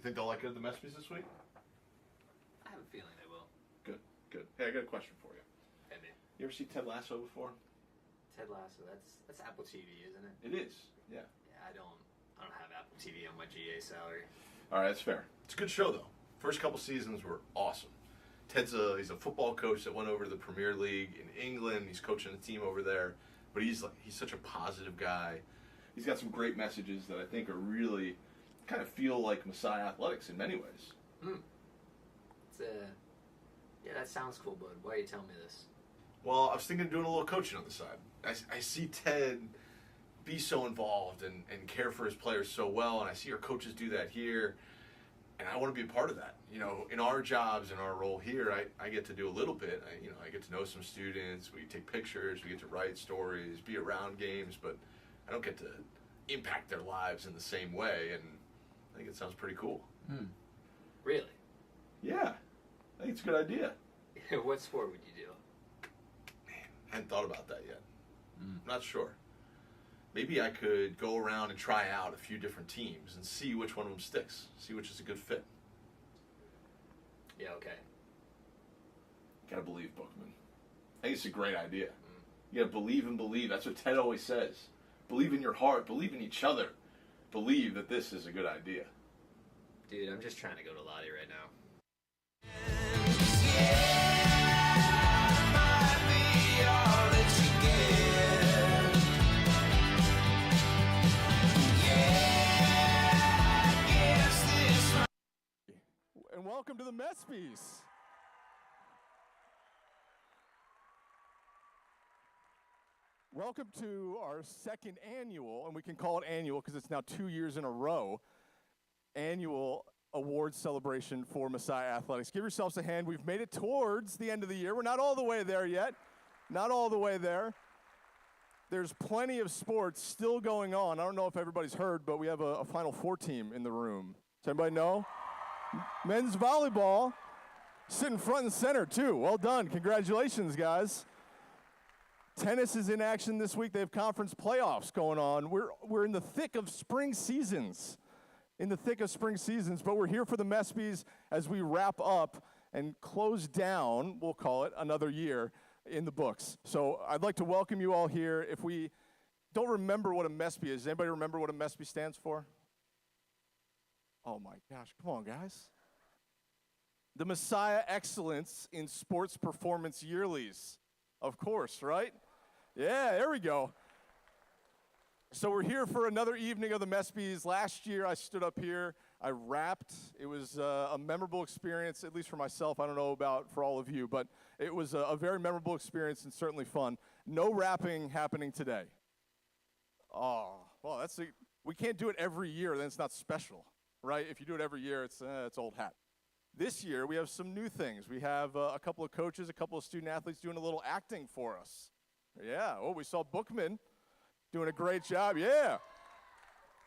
think they'll like it at the MESPYS this week? I have a feeling they will. Good, good. Hey, I got a question for you. Hey, man. You ever see Ted Lasso before? Ted Lasso, that's Apple TV, isn't it? It is, yeah. Yeah, I don't have Apple TV on my GA salary. All right, that's fair. It's a good show, though. First couple seasons were awesome. He's a football coach that went over to the Premier League in England. He's coaching a team over there, but he's such a positive guy. He's got some great messages that I think are really kind of feel like Messiah athletics in many ways. Yeah, that sounds cool, bud. Why are you telling me this? Well, I was thinking of doing a little coaching on the side. I see Ted be so involved and care for his players so well, and I see our coaches do that here, and I want to be a part of that. You know, in our jobs, in our role here, I get to do a little bit. I get to know some students. We take pictures. We get to write stories, be around games, but I don't get to impact their lives in the same way, and I think it sounds pretty cool. Really? Yeah, I think it's a good idea. What sport would you do? Man, I hadn't thought about that yet. I'm not sure. Maybe I could go around and try out a few different teams and see which one of them sticks, see which is a good fit. Yeah, okay. You gotta believe, Bookman. I think it's a great idea. You gotta believe and believe. That's what Ted always says. Believe in your heart. Believe in each other. Believe that this is a good idea. Dude, I'm just trying to go to Lottie right now. And welcome to the MESPYs. Welcome to our second annual, and we can call it annual because it's now 2 years in a row, annual awards celebration for Messiah Athletics. Give yourselves a hand. We've made it towards the end of the year. We're not all the way there yet. Not all the way there. There's plenty of sports still going on. I don't know if everybody's heard, but we have a Final Four team in the room. Does anybody know? Men's volleyball sitting front and center, too. Well done. Congratulations, guys. Tennis is in action this week. They have conference playoffs going on. We're in the thick of spring seasons. But we're here for the MESPYs as we wrap up and close down, we'll call it, another year in the books. So I'd like to welcome you all here. If we don't remember what a MESPY is, does anybody remember what a MESPY stands for? Oh my gosh, come on, guys. The Messiah Excellence in Sports Performance Yearlies. Of course, right? Yeah, there we go. So we're here for another evening of the MESPYs. Last year I stood up here, I rapped. It was a memorable experience, at least for myself. I don't know about for all of you, but it was a very memorable experience and certainly fun. No rapping happening today. Oh, well, we can't do it every year, then it's not special. Right? If you do it every year, it's old hat. This year, we have some new things. We have a couple of coaches, a couple of student athletes doing a little acting for us. Yeah. Oh, we saw Bookman doing a great job. Yeah.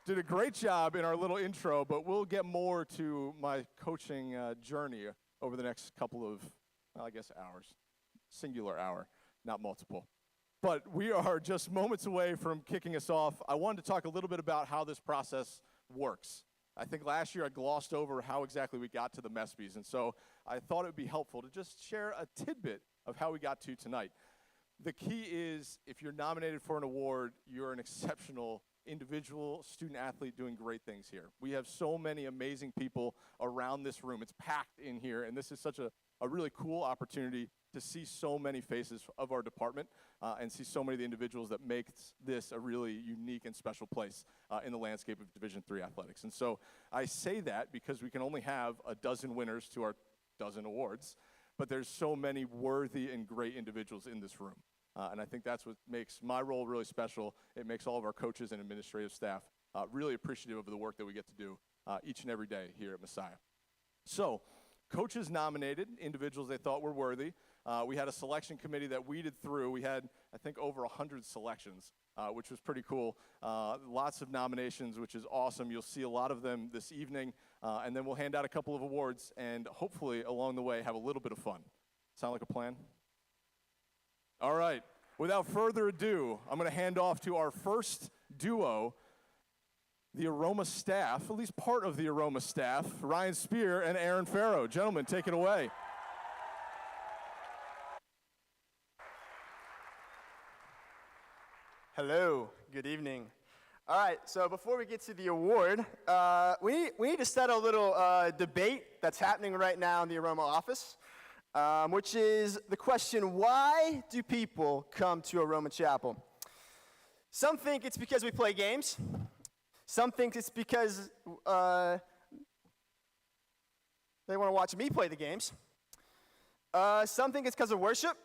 Did a great job in our little intro, but we'll get more to my coaching journey over the next couple of, well, I guess, hours. Singular hour, not multiple. But we are just moments away from kicking us off. I wanted to talk a little bit about how this process works. I think last year I glossed over how exactly we got to the MESPYs, and so I thought it would be helpful to just share a tidbit of how we got to tonight. The key is, if you're nominated for an award, you're an exceptional individual, student athlete doing great things here. We have so many amazing people around this room. It's packed in here, and this is such a really cool opportunity to see so many faces of our department and see so many of the individuals that make this a really unique and special place in the landscape of Division III athletics. And so I say that because we can only have a dozen winners to our dozen awards, but there's so many worthy and great individuals in this room. And I think that's what makes my role really special. It makes all of our coaches and administrative staff really appreciative of the work that we get to do each and every day here at Messiah. So coaches nominated individuals they thought were worthy. We had a selection committee that weeded through. We had, I think, over 100 selections, which was pretty cool. Lots of nominations, which is awesome. You'll see a lot of them this evening, and then we'll hand out a couple of awards and hopefully along the way have a little bit of fun. Sound like a plan? All right. Without further ado, I'm going to hand off to our first duo. the Aroma staff, at least part of the Aroma staff, Ryan Spear and Aaron Farrow. Gentlemen, take it away. Hello, good evening. All right, so before we get to the award, we need to settle a little debate that's happening right now in the Aroma office, which is the question, why do people come to Aroma Chapel? Some think it's because we play games. Some think it's because they want to watch me play the games. Some think it's because of worship.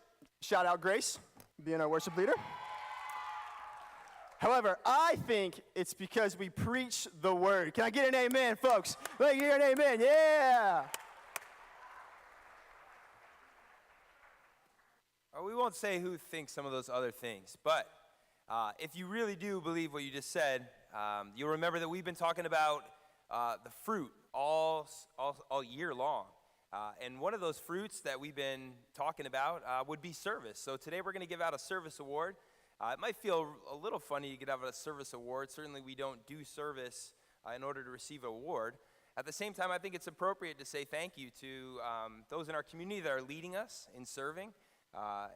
Shout out Grace, being our worship leader. However, I think it's because we preach the word. Can I get an amen, folks? Let me hear an amen, yeah! We won't say who thinks some of those other things, but if you really do believe what you just said, you'll remember that we've been talking about the fruit all year long. And one of those fruits that we've been talking about would be service. So today we're going to give out a service award. It might feel a little funny to get out a service award. Certainly we don't do service in order to receive an award. At the same time, I think it's appropriate to say thank you to those in our community that are leading us in serving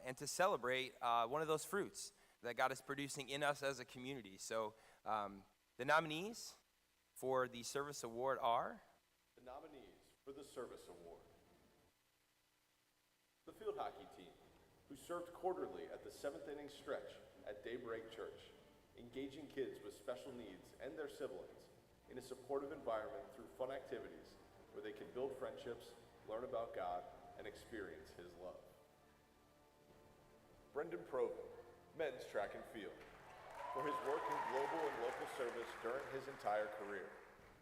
and to celebrate one of those fruits that God is producing in us as a community. So the nominees for the service award are? The nominees for the service award. The field hockey team, who served quarterly at the 7th inning stretch at Daybreak Church, engaging kids with special needs and their siblings in a supportive environment through fun activities where they can build friendships, learn about God, and experience His love. Brendan Provin, men's track and field, for his work in global and local service during his entire career,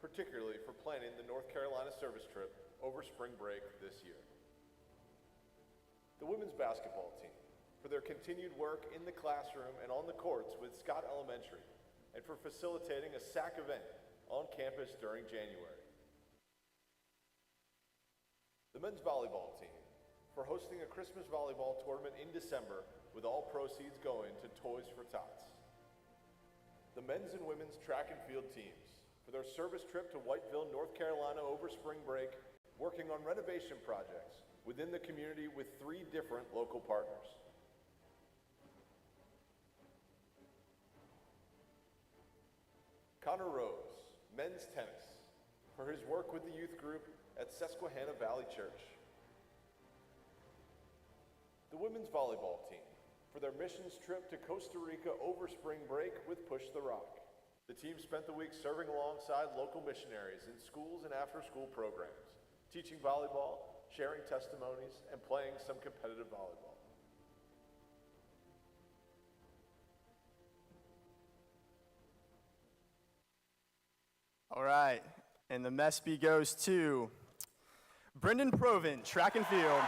particularly for planning the North Carolina service trip over spring break this year. The women's basketball team, for their continued work in the classroom and on the courts with Scott Elementary, and for facilitating a SAC event on campus during January. The men's volleyball team, for hosting a Christmas volleyball tournament in December with all proceeds going to Toys for Tots. The men's and women's track and field teams, for their service trip to Whiteville, North Carolina over spring break, working on renovation projects within the community with 3 different local partners. Connor Rose, men's tennis, for his work with the youth group at Susquehanna Valley Church. The women's volleyball team, for their missions trip to Costa Rica over spring break with Push the Rock. The team spent the week serving alongside local missionaries in schools and after-school programs, teaching volleyball, sharing testimonies, and playing some competitive volleyball. All right, and the MESPY goes to Brendan Provin, track and field.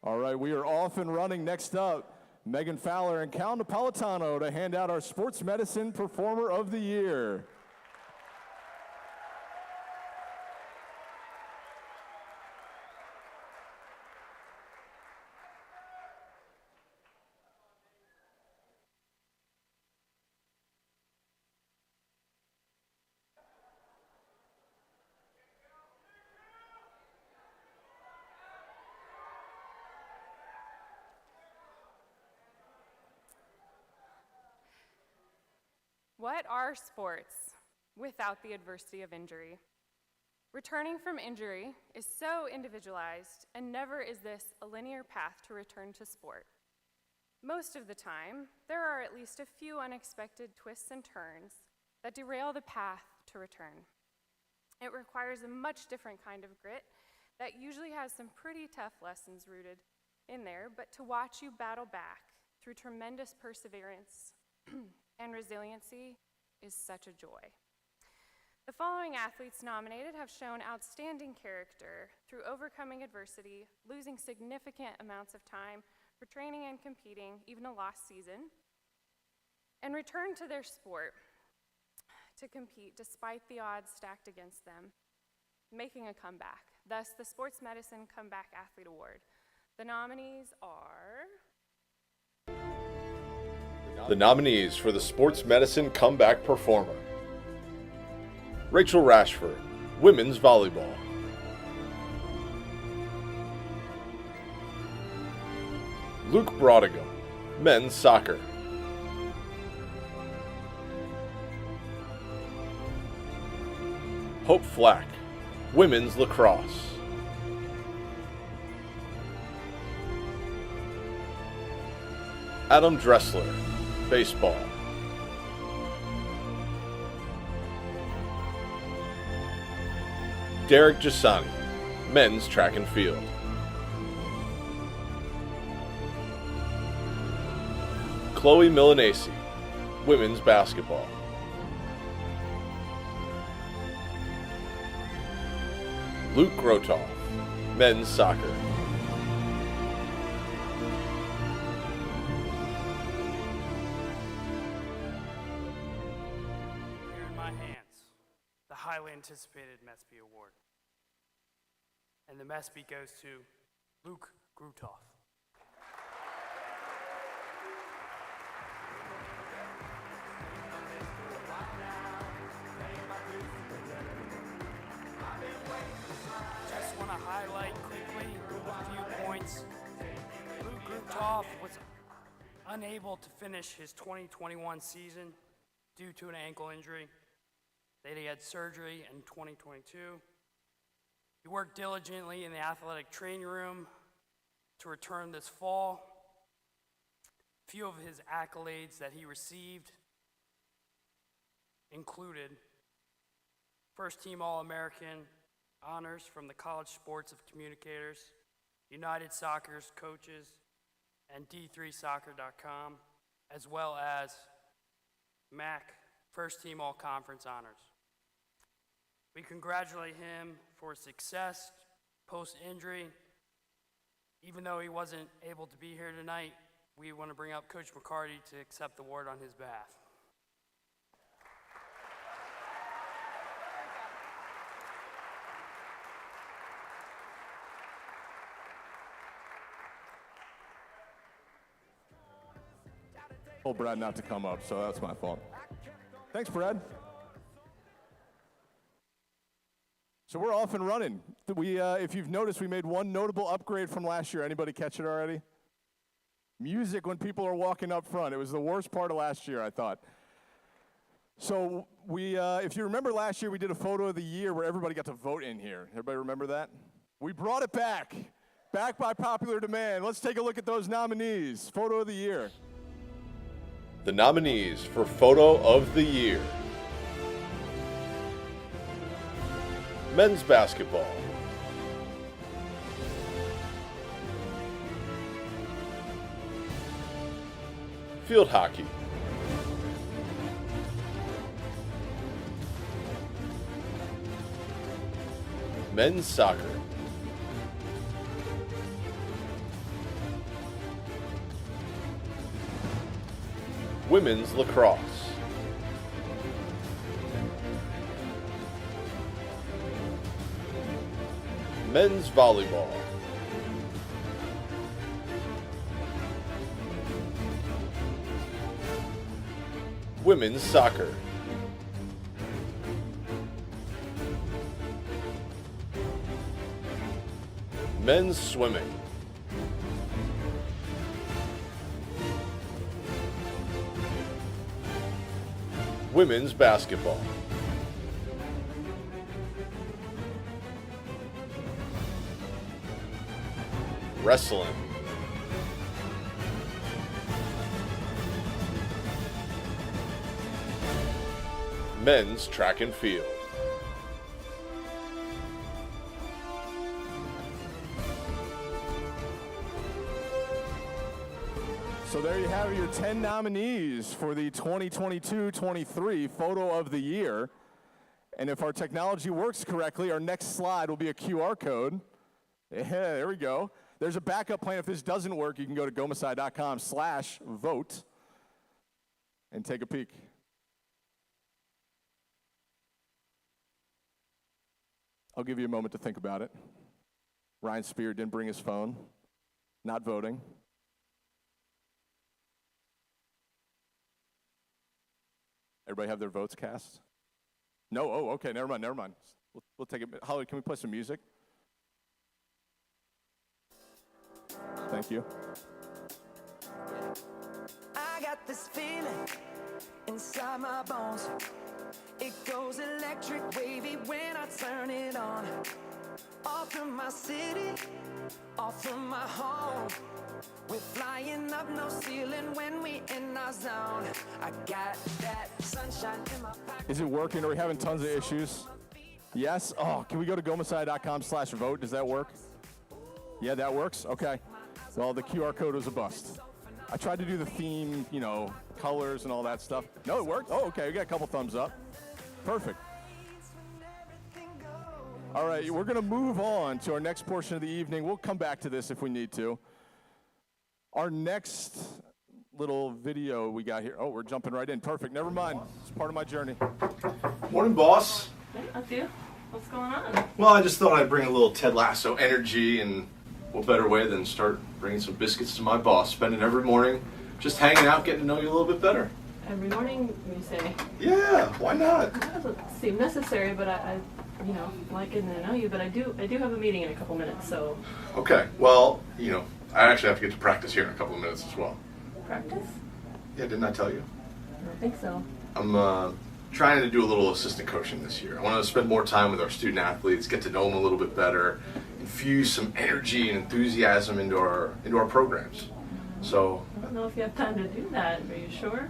All right, we are off and running. Next up, Megan Fowler and Cal Napolitano to hand out our Sports Medicine Performer of the Year. What are sports without the adversity of injury? Returning from injury is so individualized, and never is this a linear path to return to sport. Most of the time, there are at least a few unexpected twists and turns that derail the path to return. It requires a much different kind of grit that usually has some pretty tough lessons rooted in there, but to watch you battle back through tremendous perseverance and resiliency is such a joy. The following athletes nominated have shown outstanding character through overcoming adversity, losing significant amounts of time for training and competing, even a lost season, and return to their sport to compete despite the odds stacked against them, making a comeback. Thus, the Sports Medicine Comeback Athlete Award. The nominees are... The nominees for the Sports Medicine Comeback Performer: Rachel Rashford, women's volleyball; Luke Brodigam, men's soccer; Hope Flack, women's lacrosse; Adam Dressler, baseball; Derek Jasani, men's track and field; Chloe Milanese, women's basketball; Luke Grotoff, men's soccer; Here in my hands, the highly anticipated MESPY Award. And the MESPY goes to Luke Grutoff. Just want to highlight quickly a few points. Luke Grutoff was unable to finish his 2021 season due to an ankle injury. That he had surgery in 2022. He worked diligently in the athletic training room to return this fall. A few of his accolades that he received included First Team All-American honors from the College Sports of Communicators, United Soccer's coaches, and D3Soccer.com, as well as MAC First Team All-Conference honors. We congratulate him for his success post-injury. Even though he wasn't able to be here tonight, we want to bring up Coach McCarty to accept the award on his behalf. Told Brad not to come up, so that's my fault. Thanks, Brad. So we're off and running. If you've noticed, we made one notable upgrade from last year. Anybody catch it already? Music when people are walking up front. It was the worst part of last year, I thought. So if you remember last year, we did a photo of the year where everybody got to vote in here. Everybody remember that? We brought it back by popular demand. Let's take a look at those nominees. Photo of the year. The nominees for Photo of the Year: men's basketball, field hockey, men's soccer, women's lacrosse, men's volleyball, women's soccer, men's swimming, women's basketball, wrestling, men's track and field, So there you have your 10 nominees for the 2022-23 Photo of the Year. And if our technology works correctly, our next slide will be a QR code. Yeah, there we go. There's a backup plan. If this doesn't work, you can go to gomesai.com/vote and take a peek. I'll give you a moment to think about it. Ryan Spear didn't bring his phone. Not voting. Everybody have their votes cast? No? Oh, okay, never mind. We'll take it. Holly, can we play some music? Thank you. I got this feeling inside my bones. It goes electric wavy when I turn it on. Off from my city, off from my home. We're flying up no ceiling when we in our zone. I got that sunshine in my pocket. Is it working? Are we having tons of issues? Yes? Oh, can we go to gomesai.com/vote? Does that work? Yeah, that works? Okay. Well, the QR code was a bust. I tried to do the theme, colors and all that stuff. No, it worked? Oh, okay. We got a couple thumbs up. Perfect. All right, we're going to move on to our next portion of the evening. We'll come back to this if we need to. Our next little video we got here. Oh, we're jumping right in. Perfect. Never mind. It's part of my journey. Morning, boss. Hey, that's you. What's going on? Well, I just thought I'd bring a little Ted Lasso energy, and what better way than start bringing some biscuits to my boss, spending every morning just hanging out, getting to know you a little bit better. Every morning, you say. Yeah, why not? That doesn't seem necessary, but I like getting to know you. But I do have a meeting in a couple minutes, so. Okay, well, I actually have to get to practice here in a couple of minutes as well. Practice? Yeah, didn't I tell you? I don't think so. I'm trying to do a little assistant coaching this year. I want to spend more time with our student athletes, get to know them a little bit better, infuse some energy and enthusiasm into our programs. So I don't know if you have time to do that. Are you sure?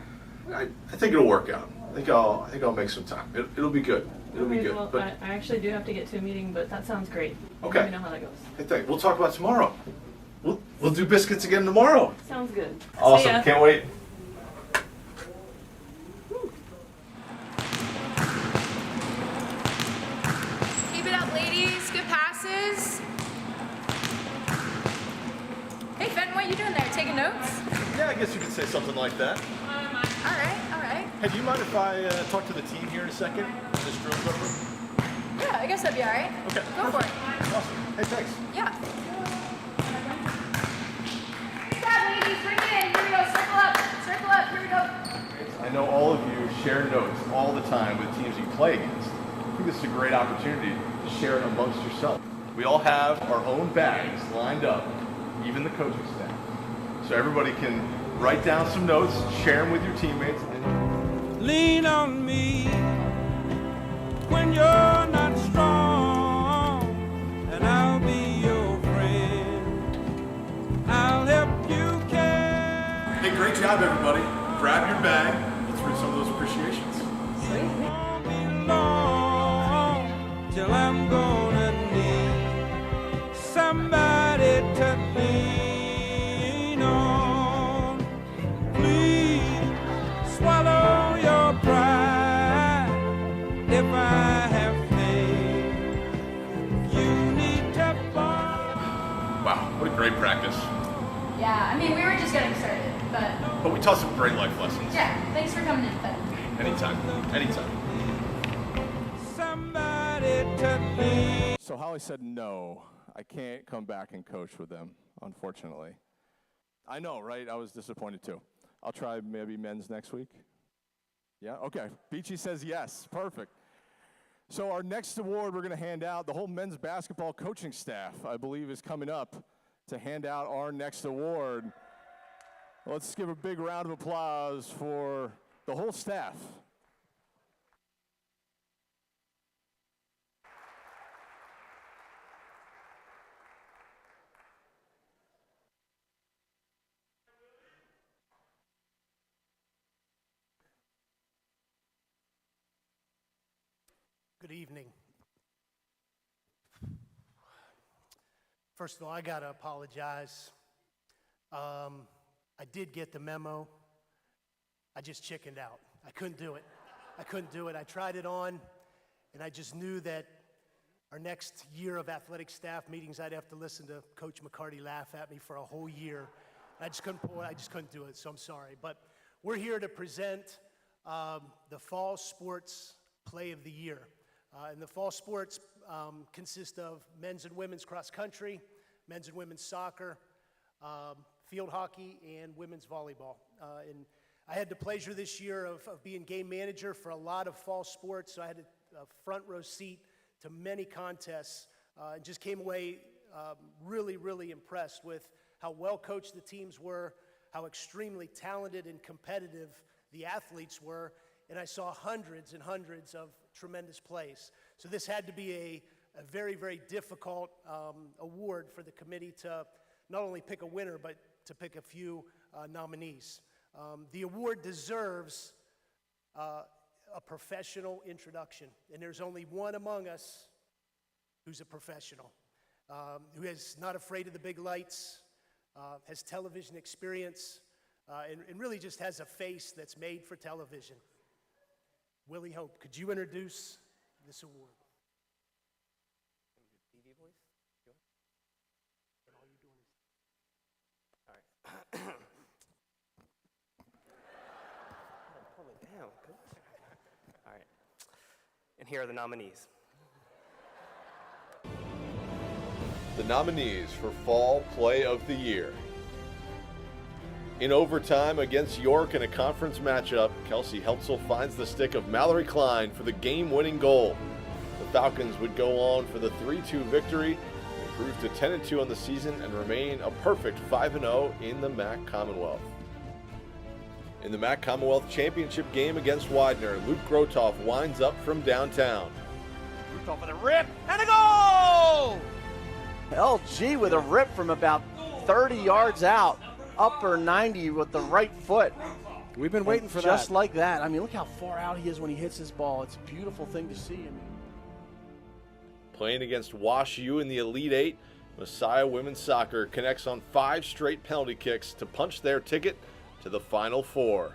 I think it'll work out. I think I'll make some time. It'll be good. It'll be good. Well, but I actually do have to get to a meeting, but that sounds great. Okay. Let me know how that goes. hey, thank. We'll talk about tomorrow. We'll do biscuits again tomorrow. Sounds good. See Awesome. ya. Can't wait. Keep it up, ladies. Good passes. Hey, Fenton, what are you doing there? Taking notes? Yeah, I guess you could say something like that. All right, all right. Hey, do you mind if I talk to the team here in a second? This drill's over. Yeah, I guess that'd be all right. Okay. Go for it. Awesome. Hey, thanks. Yeah. Good job, ladies. Bring it in. Here we go. Circle up. Circle up. Here we go. I know all of you share notes all the time with teams you play against. I think this is a great opportunity to share it amongst yourself. We all have our own bags lined up, even the coaching staff. So everybody can write down some notes, share them with your teammates. Lean on me when you're not strong, and I'll be your friend. I'll help you carry. Hey, great job, everybody. Grab your bag. Let's read some of those appreciations. Won't be long till I'm gonna need somebody to lean on. Please swallow your pride. If I have faith, you need to fall. Wow, what a great practice. Yeah, I mean, we were just getting started, but But we taught some great life lessons. yeah, thanks for coming in, Fenton. Anytime. Anytime. Somebody to lean. So Holly said no. I can't come back and coach with them, unfortunately. I know, right? I was disappointed too. I'll try maybe men's next week. Yeah? Okay. Beachy says yes. Perfect. So our next award we're going to hand out, the whole men's basketball coaching staff, I believe, is coming up to hand out our next award. Let's give a big round of applause for the whole staff. Good evening. First of all, I got to apologize. I did get the memo. I just chickened out. I couldn't do it. I tried it on, and I just knew that our next year of athletic staff meetings, I'd have to listen to Coach McCarty laugh at me for a whole year. I just couldn't do it, so I'm sorry. But we're here to present the Fall Sports Play of the Year. And the fall sports consist of men's and women's cross country, men's and women's soccer, field hockey, and women's volleyball. And I had the pleasure this year of being game manager for a lot of fall sports, so I had a front row seat to many contests, and just came away really, really impressed with how well coached the teams were, how extremely talented and competitive the athletes were, and I saw hundreds and hundreds of tremendous plays. So this had to be a very, very difficult award for the committee to not only pick a winner, but to pick a few nominees. The award deserves a professional introduction, and there's only one among us who's a professional, who is not afraid of the big lights, has television experience, and really just has a face that's made for television. Willie Hope, could you introduce this award? TV voice? All right. Pull me down. All right. And here are the nominees. The nominees for Fall Play of the Year. In overtime against York in a conference matchup, Kelsey Heltzel finds the stick of Mallory Klein for the game-winning goal. The Falcons would go on for the 3-2 victory, improve to 10-2 on the season, and remain a perfect 5-0 in the MAC Commonwealth. In the MAC Commonwealth Championship game against Widener, Luke Grotoff winds up from downtown. Grotoff with a rip and a goal! LG with a rip from about 30 yards out. Upper 90 with the right foot. We've been waiting for that. Just like that. I mean, look how far out he is when he hits his ball. It's a beautiful thing to see. I mean, playing against Wash U in the Elite Eight, Messiah Women's Soccer connects on 5 straight penalty kicks to punch their ticket to the Final Four.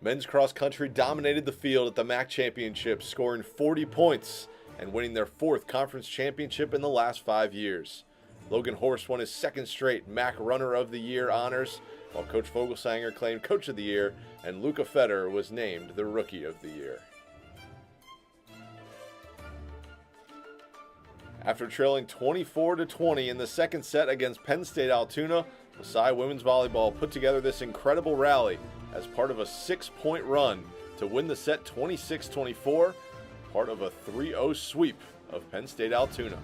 Men's cross country dominated the field at the MAC Championship, scoring 40 points and winning their 4th conference championship in the last 5 years. Logan Horst won his 2nd straight MAC Runner of the Year honors, while Coach Vogelsanger claimed Coach of the Year, and Luca Fetter was named the Rookie of the Year. After trailing 24-20 in the second set against Penn State Altoona, Messiah Women's Volleyball put together this incredible rally as part of a 6-point run to win the set 26-24, part of a 3-0 sweep of Penn State Altoona.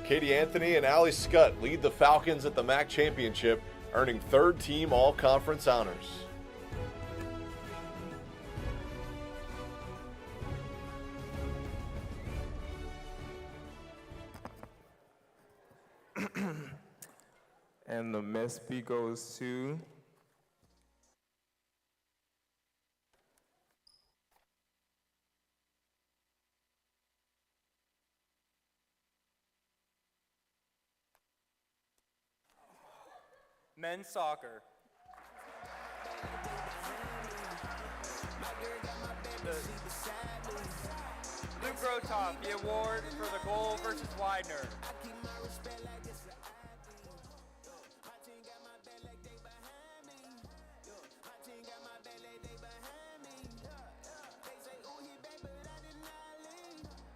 Katie Anthony and Allie Scott lead the Falcons at the MAC Championship, earning 3rd team All-Conference honors. And the MESPY goes to men's soccer. Luke Grotoff, the award for the goal versus Widener.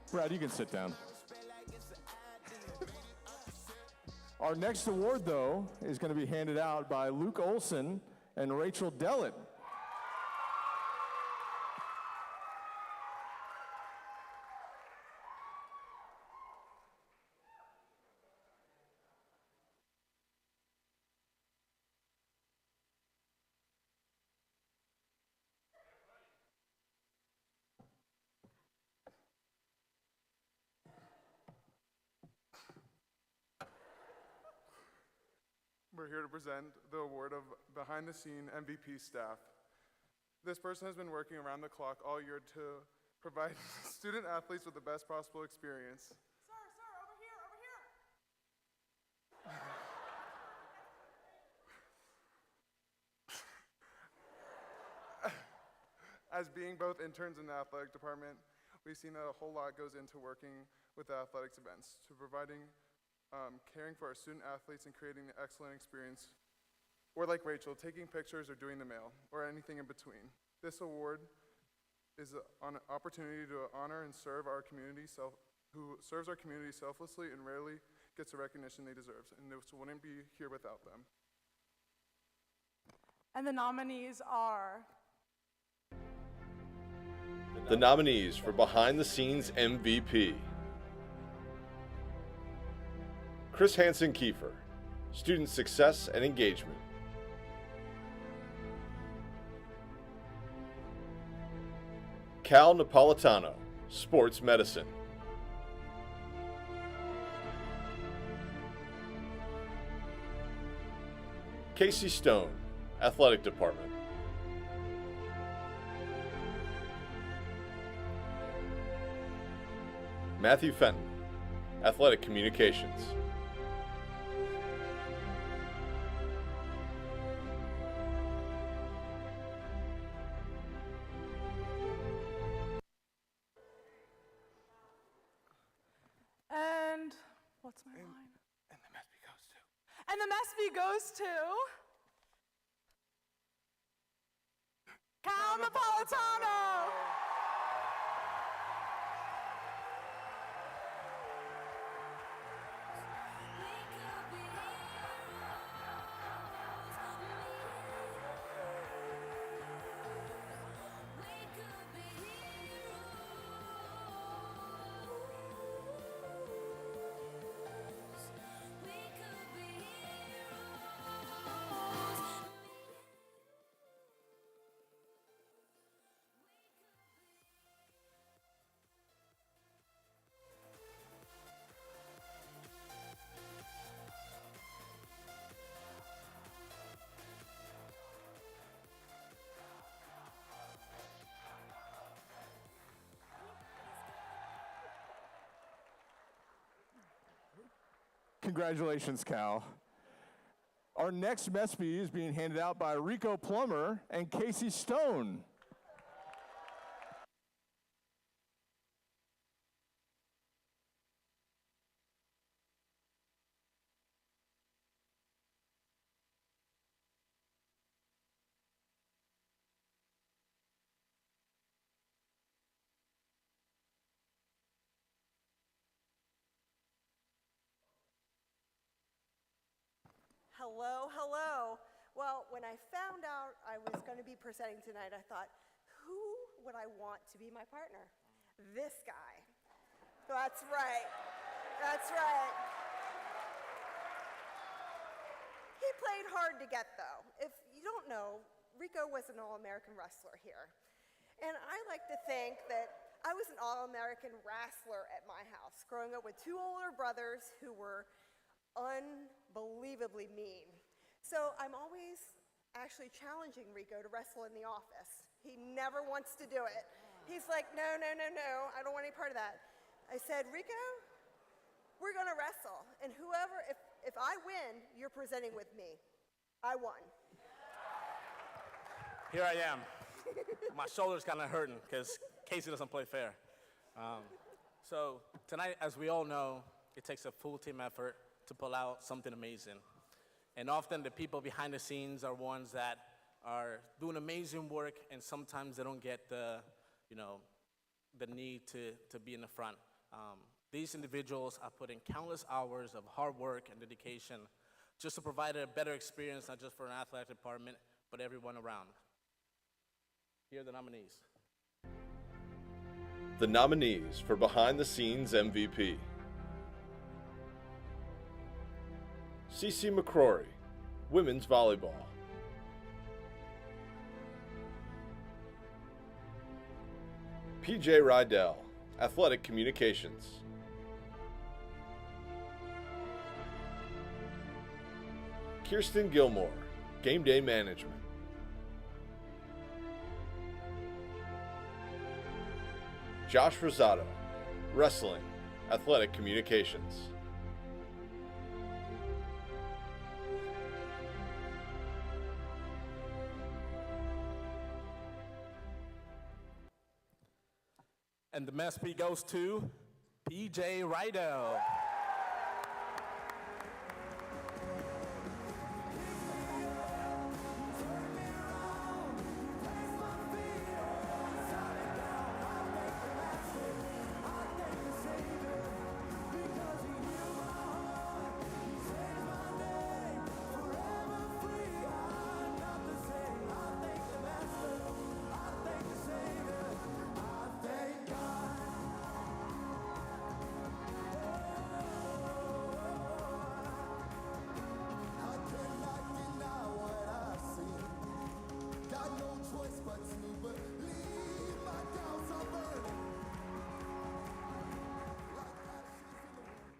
Brad, you can sit down. Our next award, though, is going to be handed out by Luke Olson and Rachel Dellett. we're here to present the award of Behind the Scene MVP staff. This person has been working around the clock all year to provide student athletes with the best possible experience. Sir, over here, over here. As being both interns in the athletic department, we've seen that a whole lot goes into working with the athletics events, to providing, caring for our student athletes and creating an excellent experience, or like Rachel, taking pictures or doing the mail, or anything in between. This award is an opportunity to honor and serve our community, who serves our community selflessly and rarely gets the recognition they deserve, and this wouldn't be here without them. And the nominees are... The nominees for Behind the Scenes MVP. Chris Hansen-Kiefer, Student Success and Engagement. Cal Napolitano, Sports Medicine. Casey Stone, Athletic Department. Matthew Fenton, Athletic Communications. And what's my line? And the MESPY goes to. And the MESPY goes to... Cal Napolitano! Congratulations, Cal. Our next MESPY is being handed out by Rico Plummer and Casey Stone. Hello, hello. Well, when I found out I was going to be presenting tonight, I thought, who would I want to be my partner? This guy. That's right. That's right. He played hard to get, though. If you don't know, Rico was an All-American wrestler here. And I like to think that I was an All-American wrestler at my house, growing up with two older brothers who were unbelievably mean. So I'm always actually challenging Rico to wrestle in the office. He never wants to do it. He's like, no, no, no, no, I don't want any part of that. I said, Rico, we're gonna wrestle. And whoever, if I win, you're presenting with me. I won. Here I am. My shoulder's kind of hurting because Casey doesn't play fair. So tonight, as we all know, it takes a full team effort to pull out something amazing. And often the people behind the scenes are ones that are doing amazing work, and sometimes they don't get the need to be in the front. These individuals are putting countless hours of hard work and dedication just to provide a better experience, not just for an athletic department, but everyone around. Here are the nominees. The nominees for Behind the Scenes MVP. CC McCrory, Women's Volleyball. PJ Rydell, Athletic Communications. Kirsten Gilmore, Game Day Management. Josh Rosado, Wrestling, Athletic Communications. And the MESPY goes to PJ Rydell.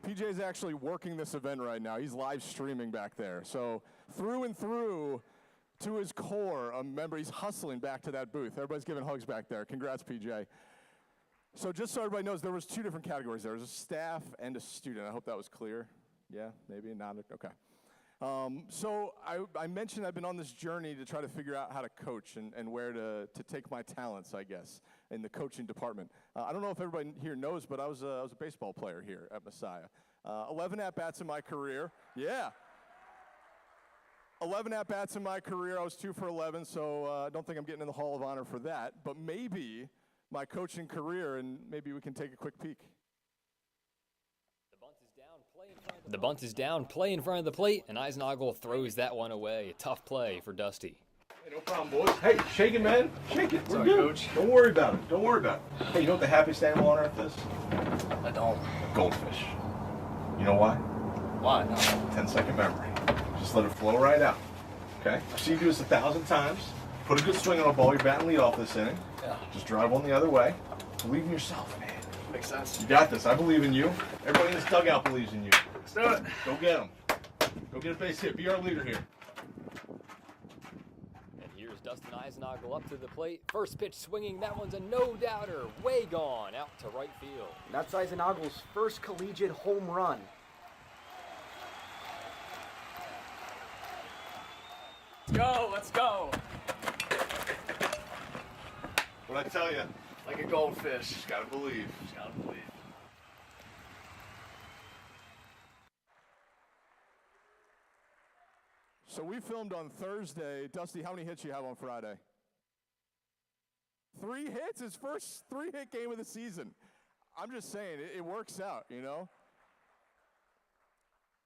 PJ's actually working this event right now. He's live streaming back there. So through and through, to his core, remember, he's hustling back to that booth. Everybody's giving hugs back there. Congrats, PJ. So just so everybody knows, there was 2 different categories. There was a staff and a student. I hope that was clear. Yeah, maybe not. Okay. So I mentioned I've been on this journey to try to figure out how to coach and where to take my talents, I guess, in the coaching department. I don't know if everybody here knows, but I was a baseball player here at Messiah. 11 at-bats in my career. Yeah. 11 at-bats in my career. I was 2 for 11, so I don't think I'm getting in the Hall of Honor for that. But maybe my coaching career, and maybe we can take a quick peek. The bunt is down, play in front of the plate, and Eisenagel throws that one away. A tough play for Dusty. Hey, no problem, boys. Hey, shake it, man. Shake it. We're good. Coach. Don't worry about it. Don't worry about it. Hey, you know what the happiest animal on earth is? I don't. Goldfish. You know why? Why? No. 10-second memory. Just let it flow right out. Okay? I've seen you do this 1,000 times. Put a good swing on a ball. You're batting lead off this inning. Yeah. Just drive one the other way. Believe in yourself, man. Makes sense. You got this. I believe in you. Everybody in this dugout believes in you. Let's do it. Go get him. Go get a base hit. Be our leader here. And here's Dustin Eisenagel up to the plate. First pitch swinging. That one's a no-doubter. Way gone out to right field. That's Eisenagel's first collegiate home run. Let's go. Let's go. What'd I tell you? Like a goldfish. Just gotta believe. Just gotta believe. So we filmed on Thursday. Dusty, how many hits you have on Friday? 3 hits, his first 3-hit game of the season. I'm just saying, it works out, you know?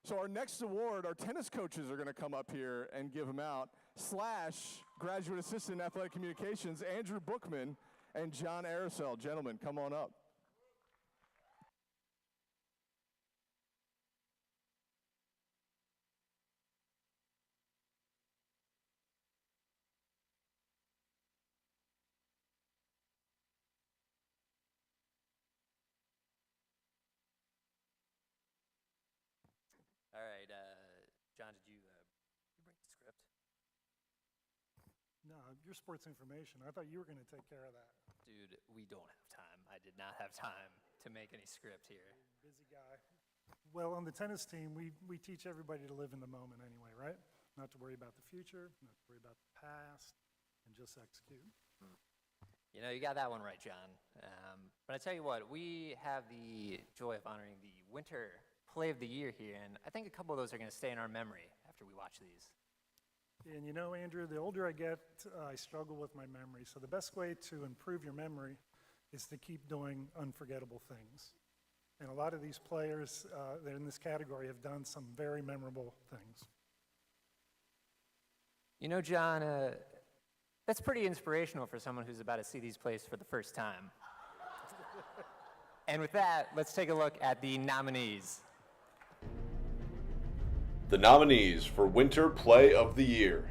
So our next award, our tennis coaches are going to come up here and give them out, / graduate assistant in athletic communications, Andrew Bookman and John Arisel. Gentlemen, come on up. All right, John, did you bring the script? No, your sports information. I thought you were going to take care of that. Dude, we don't have time. I did not have time to make any script here. Busy guy. Well, on the tennis team, we teach everybody to live in the moment anyway, right? Not to worry about the future, not to worry about the past, and just execute. You know, you got that one right, John. But I tell you what, we have the joy of honoring the Winter Play of the Year here, and I think a couple of those are going to stay in our memory after we watch these. And you know, Andrew, the older I get, I struggle with my memory. So the best way to improve your memory is to keep doing unforgettable things. And a lot of these players that are in this category have done some very memorable things. You know, John, that's pretty inspirational for someone who's about to see these plays for the first time. And with that, let's take a look at the nominees. The nominees for Winter Play of the Year.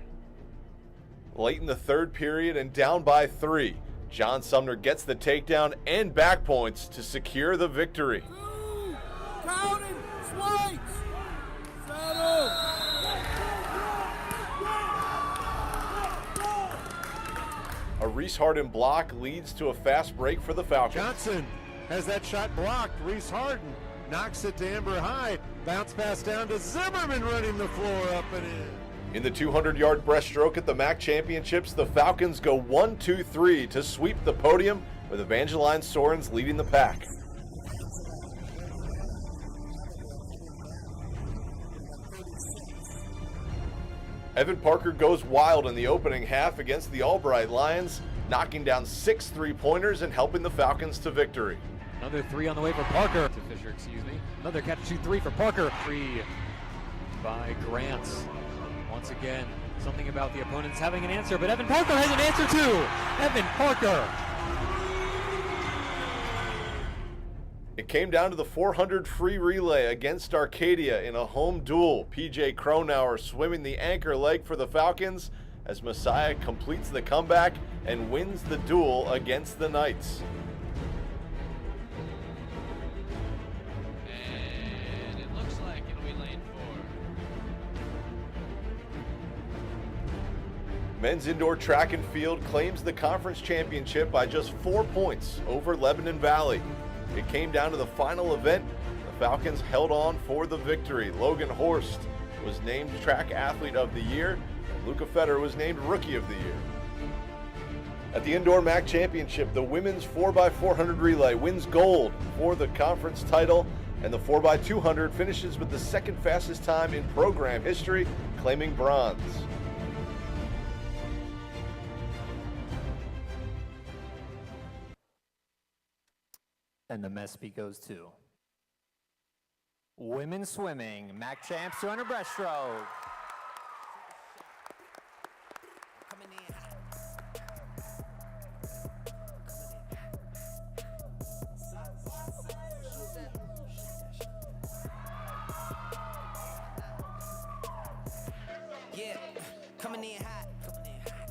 Late in the third period and down by 3, John Sumner gets the takedown and back points to secure the victory. Counting, swipes, settle. A Reese Harden block leads to a fast break for the Falcons. Johnson has that shot blocked. Reese Harden knocks it to Amber Hyde. Bounce pass down to Zimmerman running the floor up and in. In the 200-yard breaststroke at the MAC Championships, the Falcons go 1-2-3 to sweep the podium with Evangeline Sorens leading the pack. Evan Parker goes wild in the opening half against the Albright Lions, knocking down 6 three-pointers and helping the Falcons to victory. Another 3 on the way for Parker. To Fisher, excuse me. Another catch, 2-3 for Parker. 3 by Grant. Once again, something about the opponents having an answer, but Evan Parker has an answer too. Evan Parker. It came down to the 400 free relay against Arcadia in a home duel. PJ Cronauer swimming the anchor leg for the Falcons as Messiah completes the comeback and wins the duel against the Knights. And it looks like it'll be lane 4. Men's indoor track and field claims the conference championship by just 4 points over Lebanon Valley. It came down to the final event. The Falcons held on for the victory. Logan Horst was named Track Athlete of the Year. Luca Fetter was named Rookie of the Year. At the Indoor MAC Championship, the women's 4x400 relay wins gold for the conference title, and the 4x200 finishes with the second fastest time in program history, claiming bronze. And the MESPY goes to women's swimming, MAC champs 200 breaststroke. Yeah, coming in hot,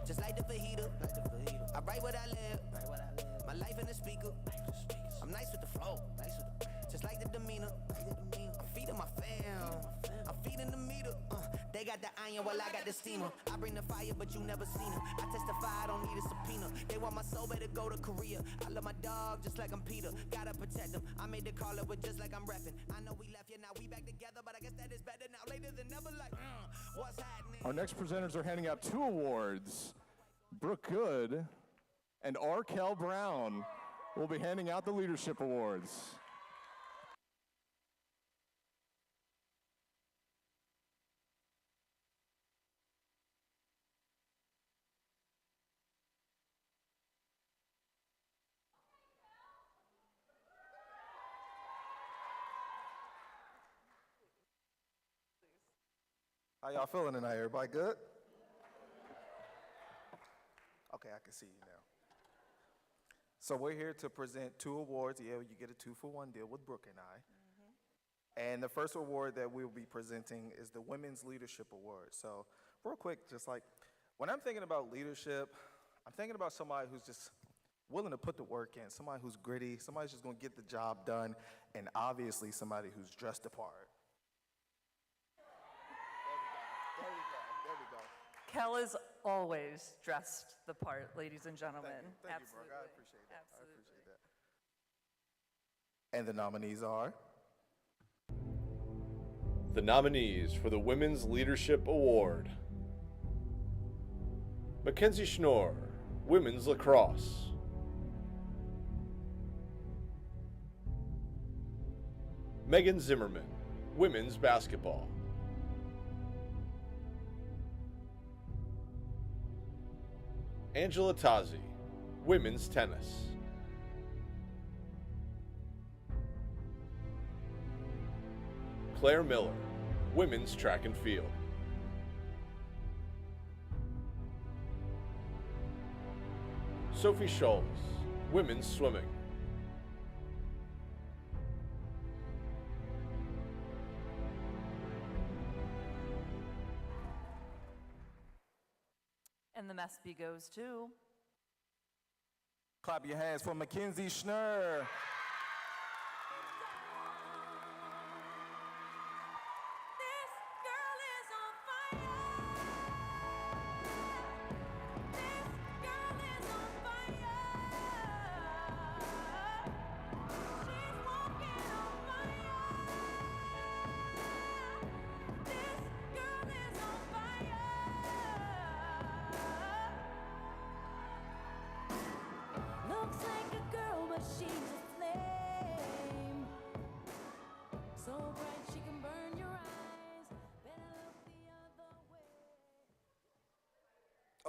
just like the fajita. I write what I live, my life in the speaker. I'm nice with the flow, just like the demeanor. I'm feeding my fam, I'm feeding the meter. They got the iron while I got the steamer. I bring the fire, but you never seen her. I testify, I don't need a subpoena. They want my soul, better go to Korea. I love my dog just like I'm Peter. Gotta protect them. I made the call up with just like I'm repping. I know we left, yeah, now we back together, but I guess that is better now. Later than never, like, what's happening? Our next presenters are handing out 2 awards. Brooke Good and Arkel Brown will be handing out the leadership awards. How y'all feeling tonight? Everybody good? Okay, I can see you now. So we're here to present 2 awards. Yeah, you get a 2-for-1 deal with Brooke and I. And the first award that we'll be presenting is the Women's Leadership Award. So real quick, just like, when I'm thinking about leadership, I'm thinking about somebody who's just willing to put the work in, somebody who's gritty, somebody who's just gonna get the job done, and obviously somebody who's dressed the part. Kel is always dressed the part, ladies and gentlemen. Thank you, Brooke. I appreciate that. I appreciate that. And the nominees are? The nominees for the Women's Leadership Award: Mackenzie Schnorr, Women's Lacrosse; Megan Zimmerman, Women's Basketball; Angela Tazi, Women's Tennis; Claire Miller, Women's Track and Field; Sophie Scholes, Women's Swimming; And the MESPY goes to Clap your hands for Mackenzie Schnorr.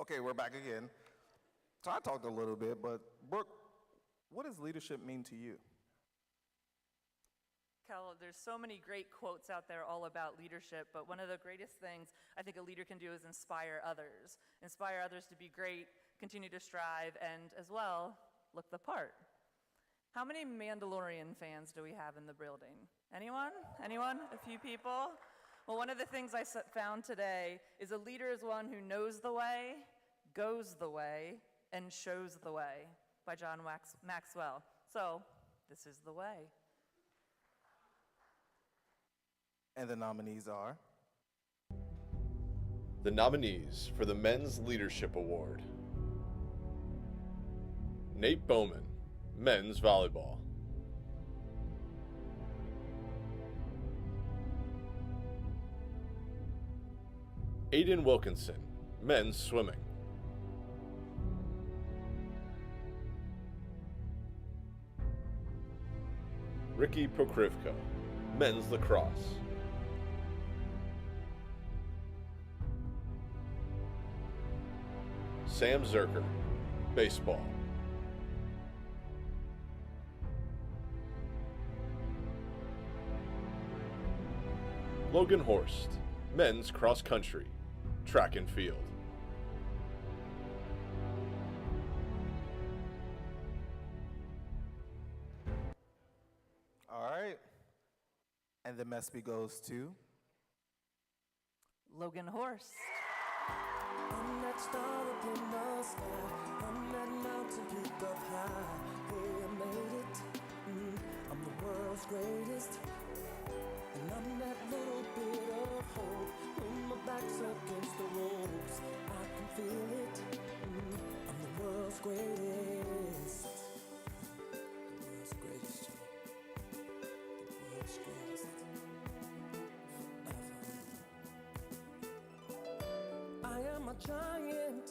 Okay, we're back again. So I talked a little bit, but Brooke, what does leadership mean to you? Kel, there's so many great quotes out there all about leadership, but one of the greatest things I think a leader can do is inspire others. Inspire others to be great, continue to strive, and as well, look the part. How many Mandalorian fans do we have in the building? Anyone? Anyone? A few people? Well, one of the things I found today is a leader is one who knows the way, goes the way, and shows the way, by John Maxwell. So, this is the way. And the nominees are? The nominees for the Men's Leadership Award: Nate Bowman, Men's Volleyball; Aiden Wilkinson, Men's Swimming; Ricky Pokrivko, Men's Lacrosse; Sam Zerker, Baseball; Logan Horst, Men's Cross Country, Track and Field; All right. And the MESPY goes to? Logan Horst. I'm that star up in the sky. I'm that mountain peak up high. Hey, I made it. I'm the world's greatest. And I'm that little bit of hope. When my back's against the ropes, I can feel it. I'm the world's greatest. The world's greatest, Joe. The world's greatest. I am a giant,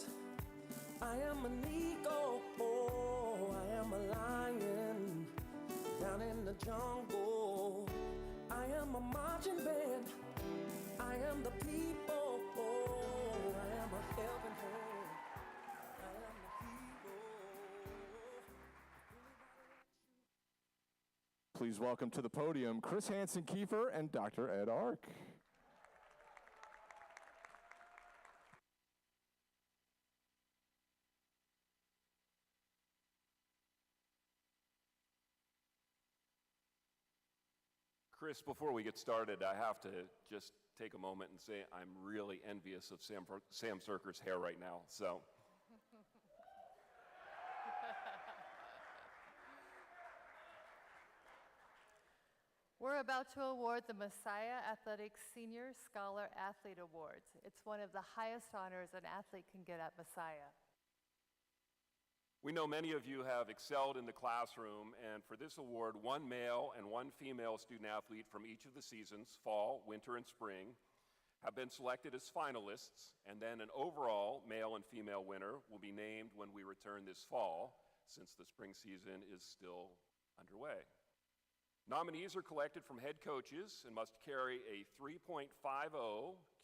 I am an eagle, oh, I am a lion, down in the jungle. I am a marching band, I am the people, oh, I am a helping hand, I am the hero. Please welcome to the podium Chris Hansen-Kiefer and Dr. Ed Ark. Chris, before we get started, I have to just take a moment and say I'm really envious of Sam Zerker's hair right now. So, we're about to award the Messiah Athletics Senior Scholar Athlete Awards. It's one of the highest honors an athlete can get at Messiah. we know many of you have excelled in the classroom, and for this award, one male and one female student athlete from each of the seasons, fall, winter, and spring, have been selected as finalists, and then an overall male and female winner will be named when we return this fall, since the spring season is still underway. Nominees are collected from head coaches and must carry a 3.50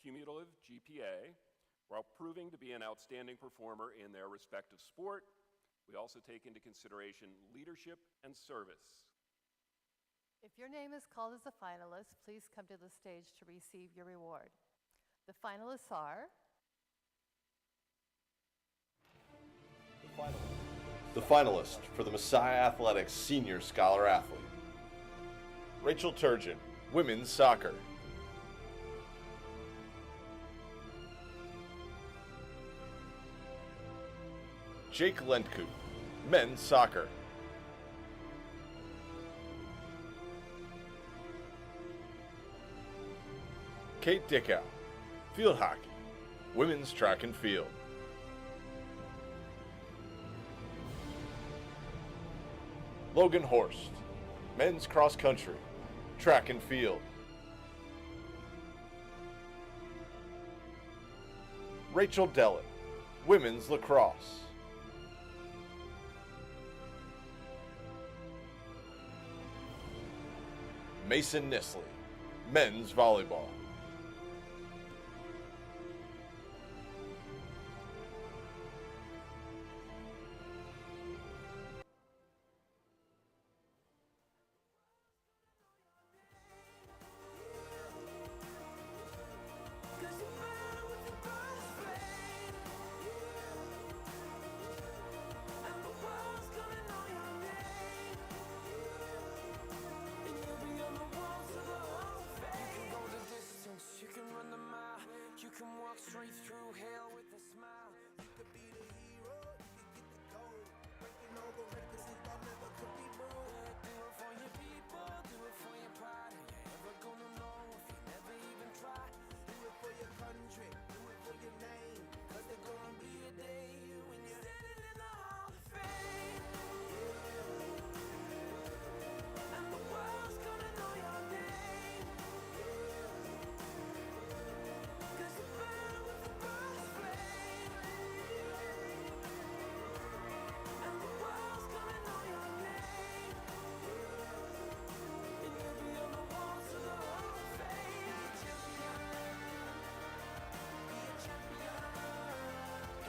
cumulative GPA while proving to be an outstanding performer in their respective sport. We also take into consideration leadership and service. If your name is called as a finalist, please come to the stage to receive your reward. The finalists are... The finalist for the Messiah Athletics Senior Scholar Athlete: Rachel Turgeon, Women's Soccer; Jake Lentkoop, Men's Soccer; Kate Dickow, Field Hockey, Women's Track and Field; Logan Horst, Men's Cross Country, Track and Field; Rachel Dellett, Women's Lacrosse; Mason Nisley, Men's Volleyball;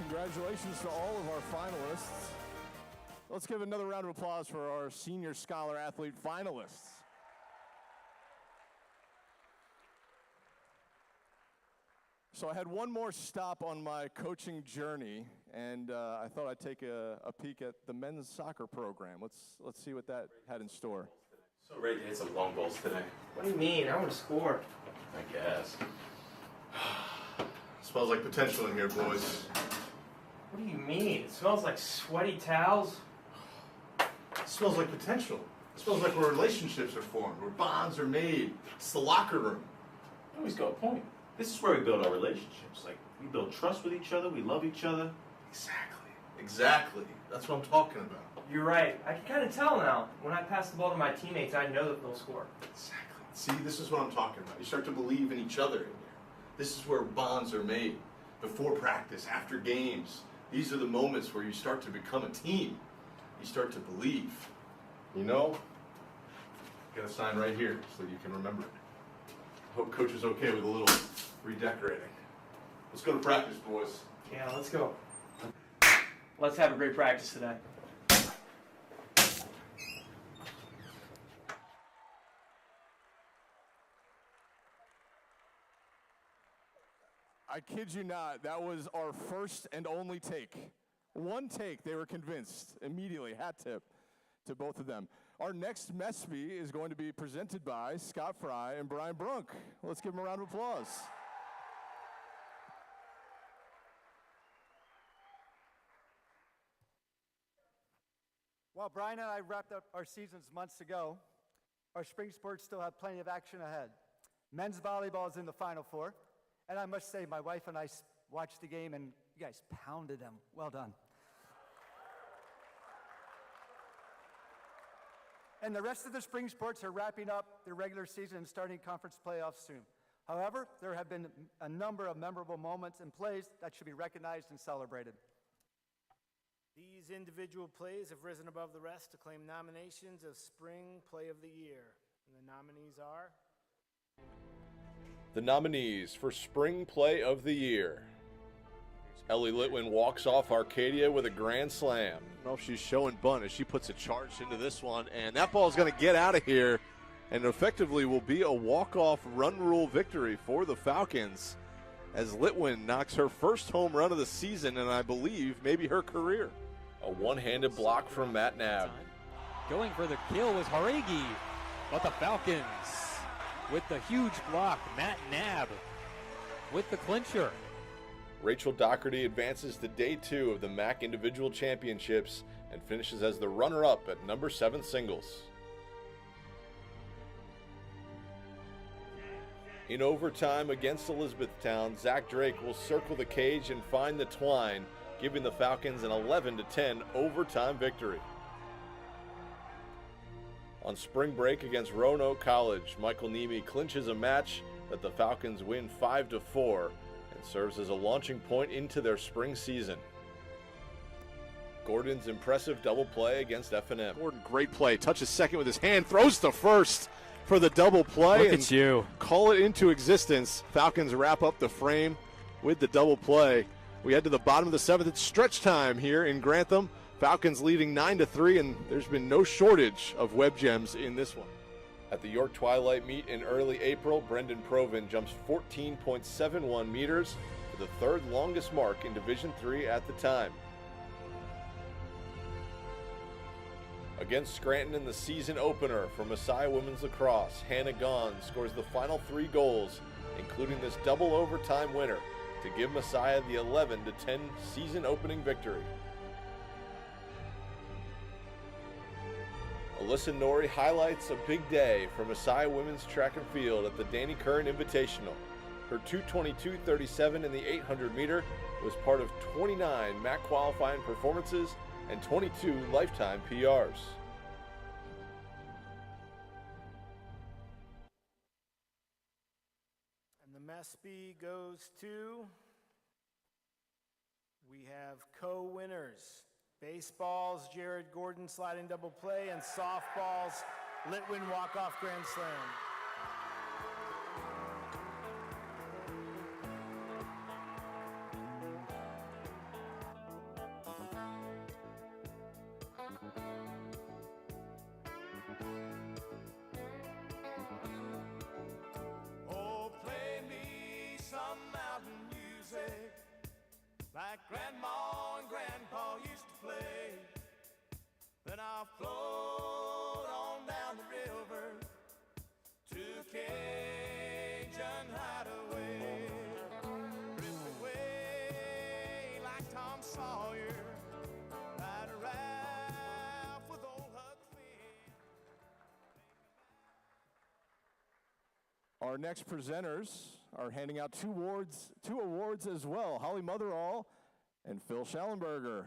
Congratulations to all of our finalists. Let's give another round of applause for our Senior Scholar Athlete finalists. So I had one more stop on my coaching journey, and I thought I'd take a peek at the men's soccer program. Let's see what that had in store. So ready to hit some long balls today. What do you mean? I want to score. I guess. Smells like potential in here, boys. What do you mean? It smells like sweaty towels. It smells like potential. It smells like where relationships are formed, where bonds are made. It's the locker room. You always got a point. This is where we build our relationships. Like, we build trust with each other, we love each other. Exactly. That's what I'm talking about. You're right. I can kind of tell now. When I pass the ball to my teammates, I know that they'll score. Exactly. See, this is what I'm talking about. You start to believe in each other in here. This is where bonds are made. Before practice, after games. These are the moments where you start to become a team. You start to believe. You know? Got a sign right here so you can remember it. Hope coach is okay with a little redecorating. Let's go to practice, boys. Yeah, let's go. Let's have a great practice today. I kid you not, that was our first and only take. One take, they were convinced immediately, hat tip to both of them. Our next MESPY is going to be presented by Scott Fry and Brian Brunk. Let's give them a round of applause. While Brian and I wrapped up our seasons months ago, our spring sports still have plenty of action ahead. Men's volleyball is in the Final Four, and I must say my wife and I watched the game, and you guys pounded them. Well done. And the rest of the spring sports are wrapping up their regular season and starting conference playoffs soon. However, there have been a number of memorable moments and plays that should be recognized and celebrated. These individual plays have risen above the rest to claim nominations of Spring Play of the Year. And the nominees are... The nominees for Spring Play of the Year. Ellie Litwin walks off Arcadia with a grand slam. I don't know if she's showing bunt as she puts a charge into this one, and that ball is going to get out of here and effectively will be a walk-off run rule victory for the Falcons as Litwin knocks her first home run of the season and I believe maybe her career. A one-handed block from Matt Nab. Going for the kill was Haregi, but the Falcons with the huge block, Matt Nab with the clincher. Rachel Doherty advances to day 2 of the MAC Individual Championships and finishes as the runner-up at number 7 singles. In overtime against Elizabethtown, Zach Drake will circle the cage and find the twine, giving the Falcons an 11-10 overtime victory. On spring break against Roanoke College, Michael Nemi clinches a match that the Falcons win 5-4 and serves as a launching point into their spring season. Gordon's impressive double play against F&M. Gordon, great play. Touches second with his hand, throws to first for the double play. Look at you. Call it into existence. Falcons wrap up the frame with the double play. We head to the bottom of the 7th. It's stretch time here in Grantham. Falcons leading 9-3, and there's been no shortage of web gems in this one. At the York Twilight meet in early April, Brendan Provin jumps 14.71 meters for the 3rd longest mark in Division III at the time. Against Scranton in the season opener for Messiah Women's Lacrosse, Hannah Gahn scores the final 3 goals, including this double overtime winner, to give Messiah the 11-10 season opening victory. Alyssa Norrie highlights a big day for Messiah Women's Track and Field at the Danny Curran Invitational. Her 2:22.37 in the 800 meter was part of 29 MAC qualifying performances and 22 lifetime PRs. And the MESPY goes to... We have co-winners. Baseballs, Jared Gordon sliding double play, and softballs, Litwin walk-off grand slam. like Grandma and Grandpa used to play. Then I'll float on down the river to Cajun Hideaway. Drift away like Tom Sawyer, ride a raft with old Huck Finn. Our next presenters are handing out two awards as well. Holly Motherall and Phil Schallenberger.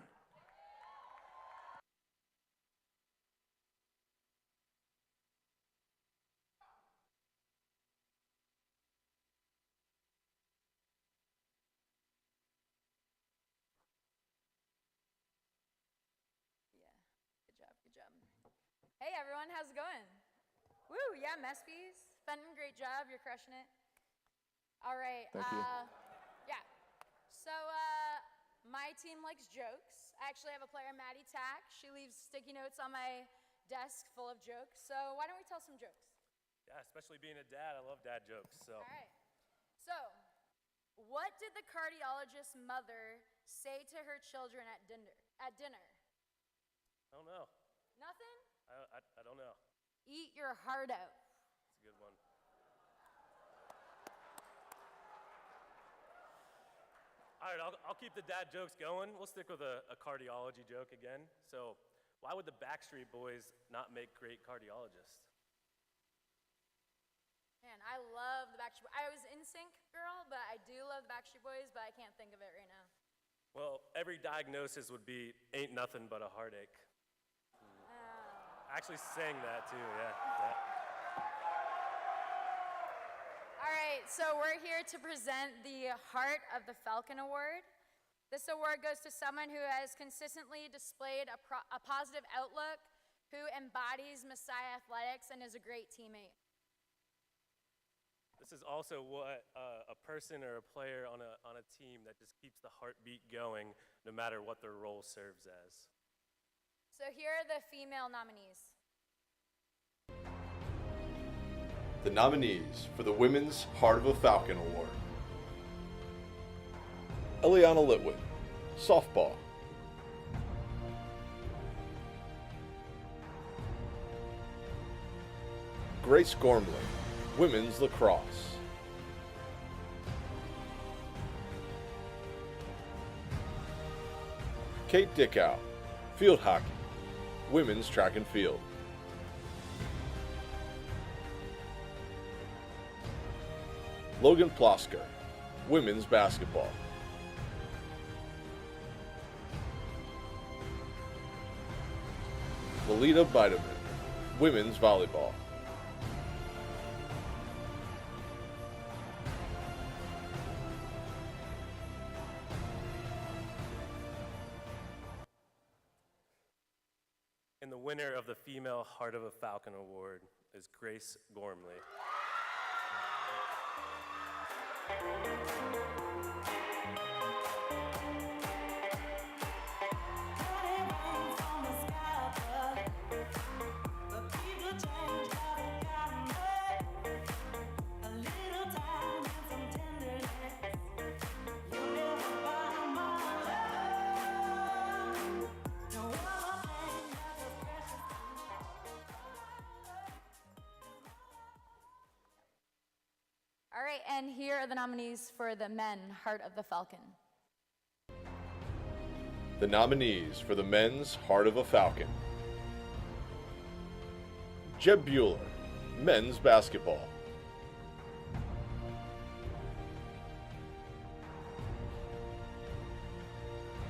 Good job. Hey everyone, how's it going? Woo, yeah, MESPYS. Fenton, great job, you're crushing it. All right. Thank you. Yeah. So my team likes jokes. I actually have a player, Maddie Tack. She leaves sticky notes on my desk full of jokes. So why don't we tell some jokes? Yeah, especially being a dad, I love dad jokes. So. All right. So, what did the cardiologist's mother say to her children at dinner? I don't know. Nothing? I don't know. Eat your heart out. That's a good one. All right, I'll keep the dad jokes going. We'll stick with a cardiology joke again. So, why would the Backstreet Boys not make great cardiologists? Man, I love the Backstreet Boys. I was NSYNC girl, but I do love the Backstreet Boys, but I can't think of it right now. Well, every diagnosis would be ain't nothing but a heartache. I actually sang that too, yeah. All right, so we're here to present the Heart of the Falcon Award. This award goes to someone who has consistently displayed a positive outlook, who embodies Messiah athletics, and is a great teammate. This is also what a person or a player on a team that just keeps the heartbeat going no matter what their role serves as. So here are the female nominees. The nominees for the Women's Heart of a Falcon Award: Eliana Litwin, softball; Grace Gormley, women's lacrosse; Kate Dickow, field hockey, women's track and field; Logan Plosker, women's basketball; Lolita Bideman, women's volleyball; And the winner of the Female Heart of a Falcon Award is Grace Gormley. All right, and here are the nominees for the men Heart of the Falcon. The nominees for the Men's Heart of a Falcon: Jeb Bueller, men's basketball;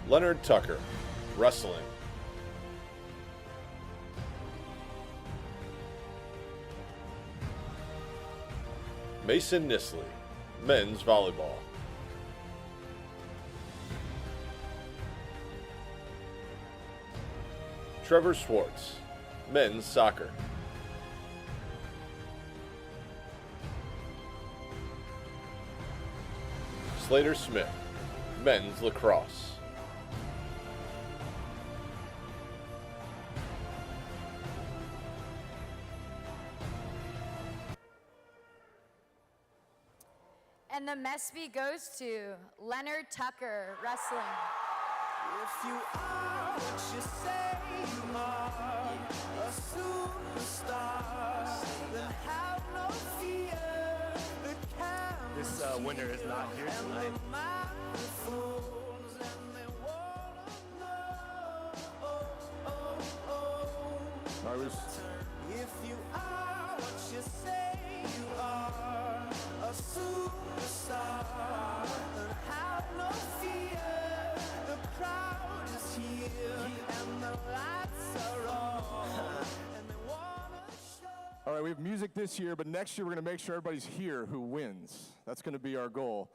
Leonard Tucker, wrestling; Mason Nisley, men's volleyball; Trevor Schwartz, men's soccer; Slater Smith, men's lacrosse; And the MESPY goes to Leonard Tucker, wrestling. If you are what you say you are, a superstar, then have no fear. The This winner is not here tonight. microphones and they wanna know. All right, If you are what you say you are, a superstar, then have no fear. The crowd is here and the lights are on, and they wanna show. All right, we have music this year, but next year we're going to make sure everybody's here who wins. That's going to be our goal.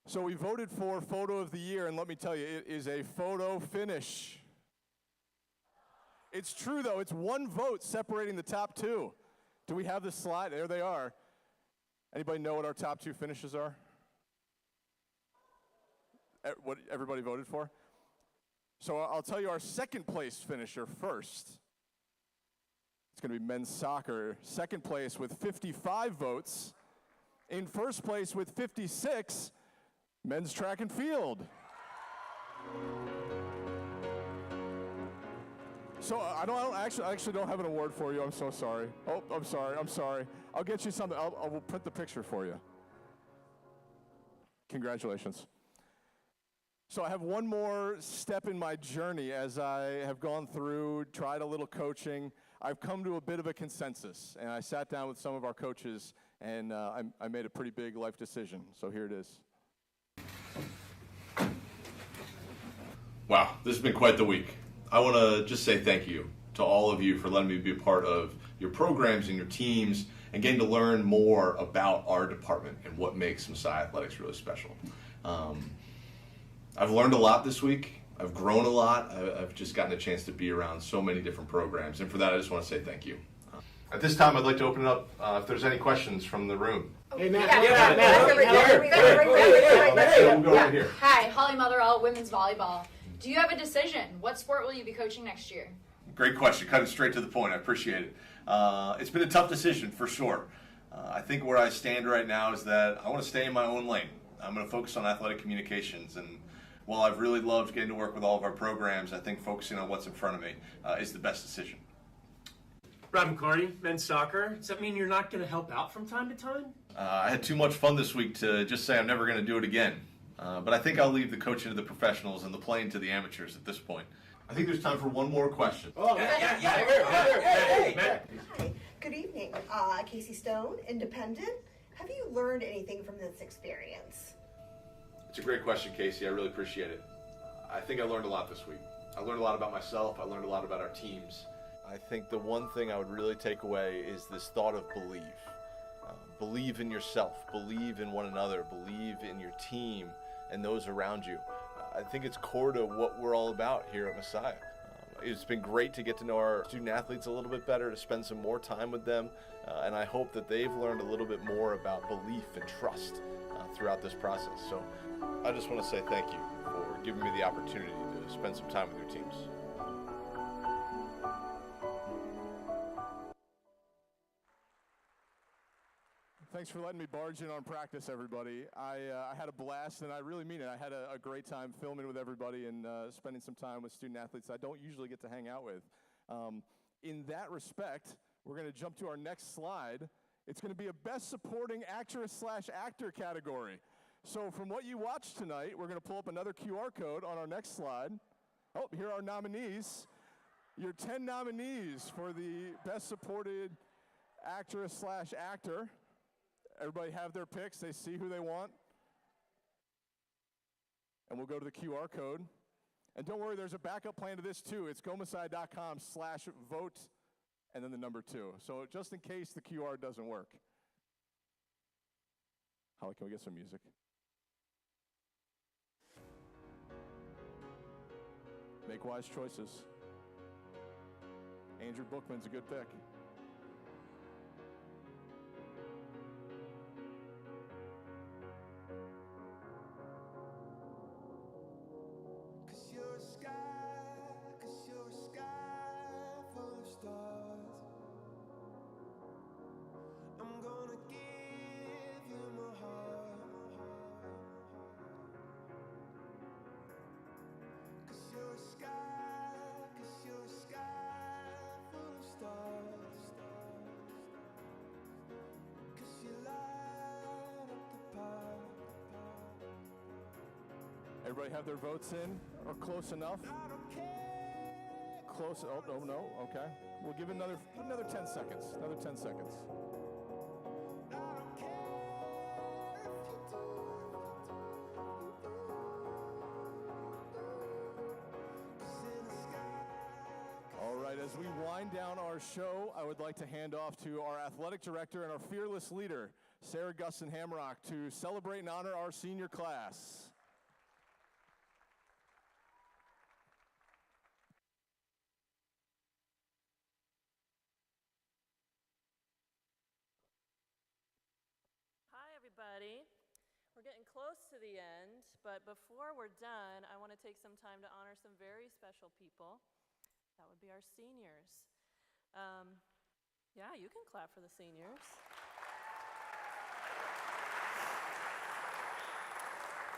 So we voted for Photo of the Year, and let me tell you, it is a photo finish. It's true, though. It's one vote separating the top two. Do we have the slide? There they are. Anybody know what our top two finishes are? What everybody voted for? So I'll tell you our second place finisher first. It's going to be men's soccer. Second place with 55 votes. In first place with 56, men's track and field. So I actually don't have an award for you. I'm so sorry. Oh, I'm sorry. I'll get you something. I'll print the picture for you. Congratulations. So I have one more step in my journey as I have gone through, tried a little coaching. I've come to a bit of a consensus, and I sat down with some of our coaches, and I made a pretty big life decision. So here it is. Wow, this has been quite the week. I want to just say thank you to all of you for letting me be a part of your programs and your teams and getting to learn more about our department and what makes Messiah Athletics really special. I've learned a lot this week. I've grown a lot. I've just gotten a chance to be around so many different programs, and for that I just want to say thank you. At this time, I'd like to open it up if there's any questions from the room. Hey, Matt. We'll go right here. Hi, Holly Motherall, women's volleyball. Do you have a decision? What sport will you be coaching next year? Great question. Cut it straight to the point. I appreciate it. It's been a tough decision for sure. I think where I stand right now is that I want to stay in my own lane. I'm going to focus on athletic communications, and while I've really loved getting to work with all of our programs, I think focusing on what's in front of me is the best decision. Rob McCarty, men's soccer. Does that mean you're not going to help out from time to time? I had too much fun this week to just say I'm never going to do it again. But I think I'll leave the coaching to the professionals and the playing to the amateurs at this point. I think there's time for one more question. Oh, Hey, Hi, good evening. Casey Stone, Independent. Have you learned anything from this experience? It's a great question, Casey. I really appreciate it. I think I learned a lot this week. I learned a lot about myself. I learned a lot about our teams. I think the one thing I would really take away is this thought of belief. Believe in yourself, believe in one another, believe in your team and those around you. I think it's core to what we're all about here at Messiah. It's been great to get to know our student athletes a little bit better, to spend some more time with them, and I hope that they've learned a little bit more about belief and trust throughout this process. So I just want to say thank you for giving me the opportunity to spend some time with your teams. Thanks for letting me barge in on practice, everybody. I had a blast, and I really mean it. I had a great time filming with everybody and spending some time with student athletes I don't usually get to hang out with. In that respect, we're going to jump to our next slide. It's going to be a Best Supporting Actress/Actor category. So from what you watched tonight, we're going to pull up another QR code on our next slide. Oh, here are our nominees. Your 10 nominees for the Best Supported Actress/Actor. Everybody have their picks. They see who they want. And we'll go to the QR code. And don't worry, there's a backup plan to this too. It's gomessiah.com/vote and then the number 2. So just in case the QR doesn't work. Holly, can we get some music? Make wise choices. Andrew Bookman's a good pick. I'm gonna give you my heart. Everybody have their votes in or close enough? Close. Oh, no. Okay. We'll give another 10 seconds. Another 10 seconds. All right, as we wind down our show, I would like to hand off to our athletic director and our fearless leader, Sarah Gustin Hamrock, to celebrate and honor our senior class. Hi, everybody. We're getting close to the end, but before we're done, I want to take some time to honor some very special people. That would be our seniors. Yeah, you can clap for the seniors.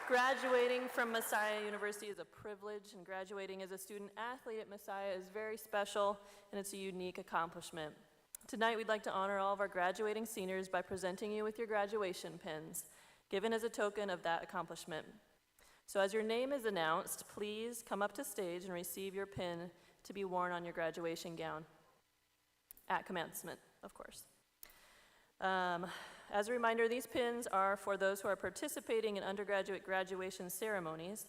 Graduating from Messiah University is a privilege, and graduating as a student athlete at Messiah is very special, and it's a unique accomplishment. Tonight, we'd like to honor all of our graduating seniors by presenting you with your graduation pins, given as a token of that accomplishment. So as your name is announced, please come up to stage and receive your pin to be worn on your graduation gown. At commencement, of course. As a reminder, these pins are for those who are participating in undergraduate graduation ceremonies,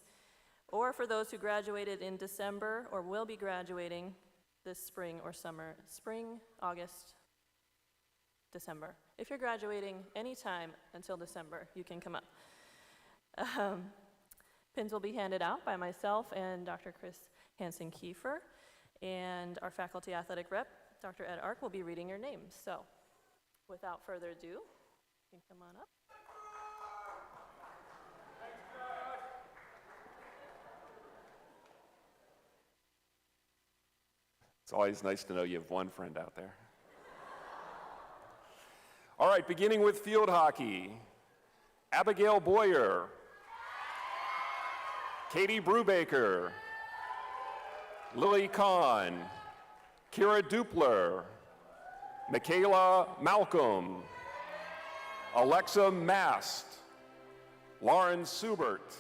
or for those who graduated in December or will be graduating this spring or summer. Spring, August, December. If you're graduating anytime until December, you can come up. Pins will be handed out by myself and Dr. Chris Hansen-Kiefer, and our faculty athletic rep, Dr. Ed Ark, will be reading your names. So, without further ado, you can come on up. It's always nice to know you have one friend out there. All right, beginning with field hockey. Abigail Boyer, Katie Brubaker, Lily Kahn, Kira Dupler, Michaela Malcolm, Alexa Mast, Lauren Subert,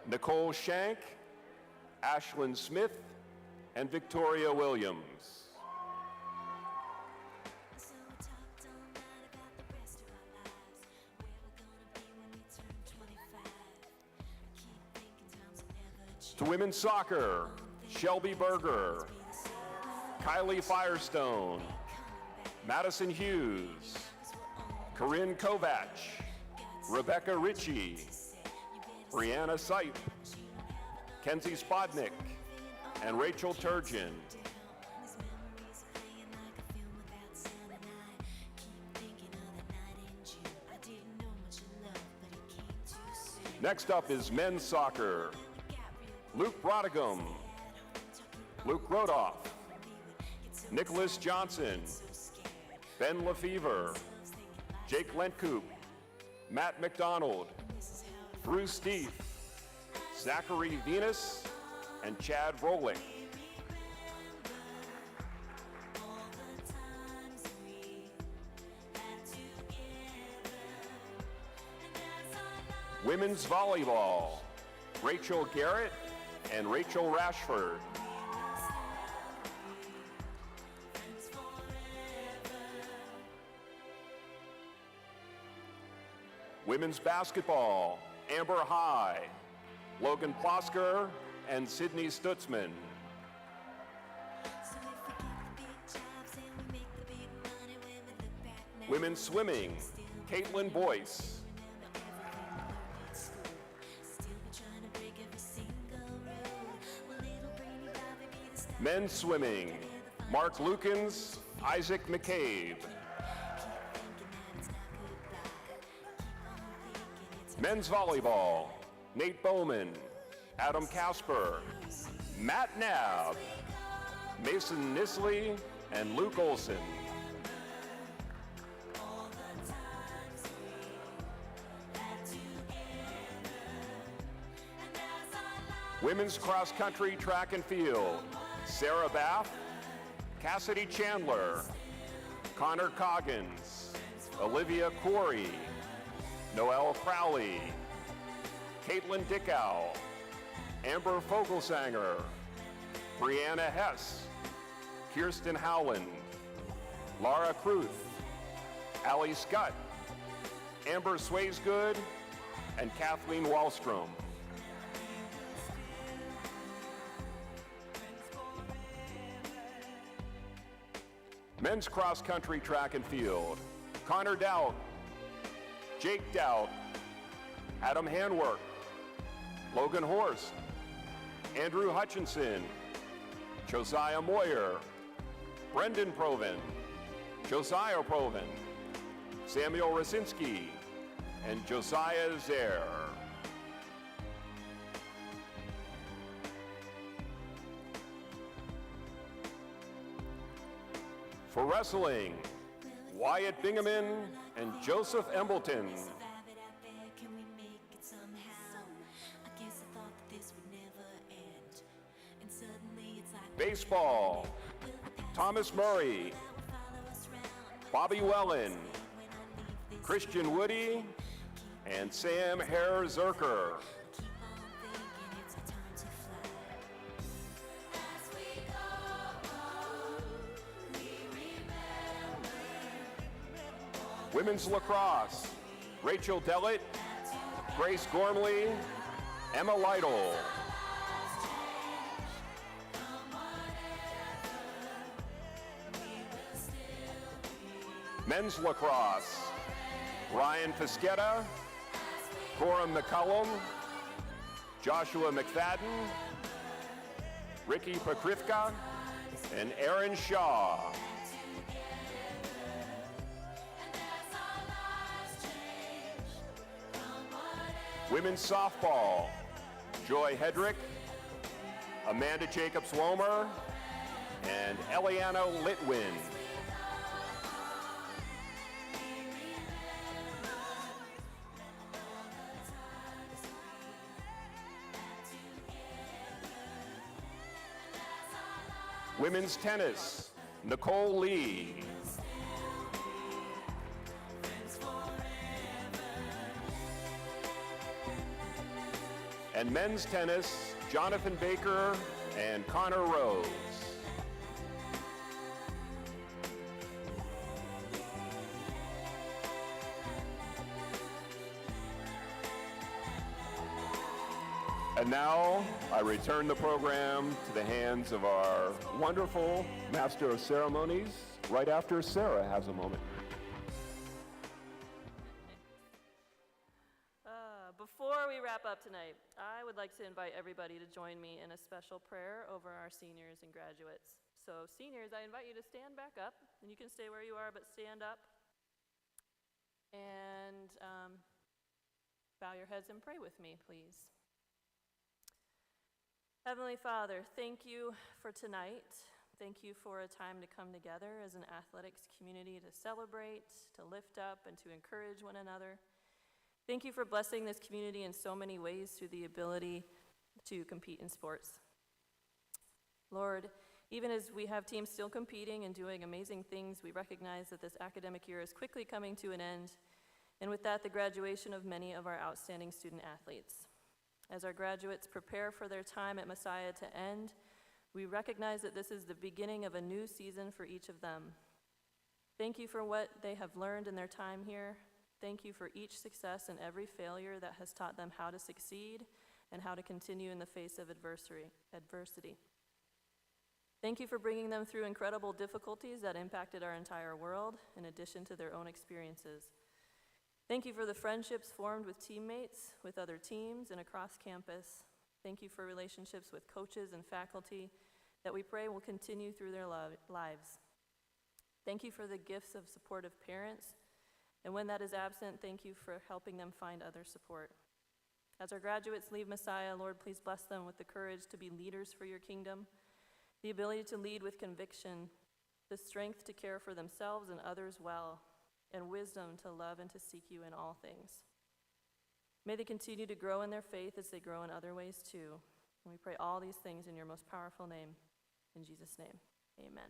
Nicole Shank, Ashlyn Smith, and Victoria Williams. To women's soccer, Shelby Berger, Kylie Firestone, Madison Hughes, Corinne Kovach, Rebecca Ritchie, Brianna Sipe, Kenzie Spodnick, and Rachel Turgeon. Next up is men's soccer. Luke Brodegum, Luke Rodoff, Nicholas Johnson, Ben Lefevre, Jake Lentcoop, Matt McDonald, Bruce Steef, Zachary Venus, and Chad Rolick. Women's volleyball, Rachel Garrett and Rachel Rashford. Women's basketball, Amber High, Logan Plosker, and Sydney Stutzman. Women's swimming, Caitlin Boyce. Men's swimming, Mark Lukens, Isaac McCabe. Men's volleyball, Nate Bowman, Adam Casper, Matt Knabb, Mason Nisley, and Luke Olson. Women's cross country, track and field, Sarah Bath, Cassidy Chandler, Connor Coggins, Olivia Corey, Noelle Crowley, Caitlin Dickow, Amber Fogelsanger, Brianna Hess, Kirsten Howland, Laura Kruth, Allie Scott, Amber Swaysgood, and Kathleen Wallstrom. Men's cross country track and field, Connor Dowd, Jake Dowd, Adam Hanwork, Logan Horst, Andrew Hutchinson, Josiah Moyer, Brendan Proven, Josiah Proven, Samuel Rasinski, and Josiah Zaire. For wrestling, Wyatt Bingaman and Joseph Embleton. Baseball, Thomas Murray, Bobby Wellen, Christian Woody, and Sam Hare-Zerker. Women's lacrosse, Rachel Dellett, Grace Gormley, Emma Lytle. Men's lacrosse, Ryan Fischetta, Coram McCullum, Joshua McFadden, Ricky Pakrivka, and Aaron Shaw. Women's softball, Joy Hedrick, Amanda Jacobs-Womer, and Eliana Litwin. Women's tennis, Nicole Lee. And men's tennis, Jonathan Baker and Connor Rose. And now, I return the program to the hands of our wonderful Master of Ceremonies, right after Sarah has a moment. Before we wrap up tonight, I would like to invite everybody to join me in a special prayer over our seniors and graduates. So seniors, I invite you to stand back up, and you can stay where you are, but stand up. And bow your heads and pray with me, please. Heavenly Father, thank you for tonight. Thank you for a time to come together as an athletics community to celebrate, to lift up, and to encourage one another. Thank you for blessing this community in so many ways through the ability to compete in sports. Lord, even as we have teams still competing and doing amazing things, we recognize that this academic year is quickly coming to an end, and with that, the graduation of many of our outstanding student athletes. As our graduates prepare for their time at Messiah to end, we recognize that this is the beginning of a new season for each of them. Thank you for what they have learned in their time here. Thank you for each success and every failure that has taught them how to succeed and how to continue in the face of adversity. Thank you for bringing them through incredible difficulties that impacted our entire world, in addition to their own experiences. Thank you for the friendships formed with teammates, with other teams, and across campus. Thank you for relationships with coaches and faculty that we pray will continue through their lives. Thank you for the gifts of supportive parents, and when that is absent, thank you for helping them find other support. As our graduates leave Messiah, Lord, please bless them with the courage to be leaders for your kingdom, the ability to lead with conviction, the strength to care for themselves and others well, and wisdom to love and to seek you in all things. May they continue to grow in their faith as they grow in other ways too. And we pray all these things in your most powerful name. In Jesus' name, amen.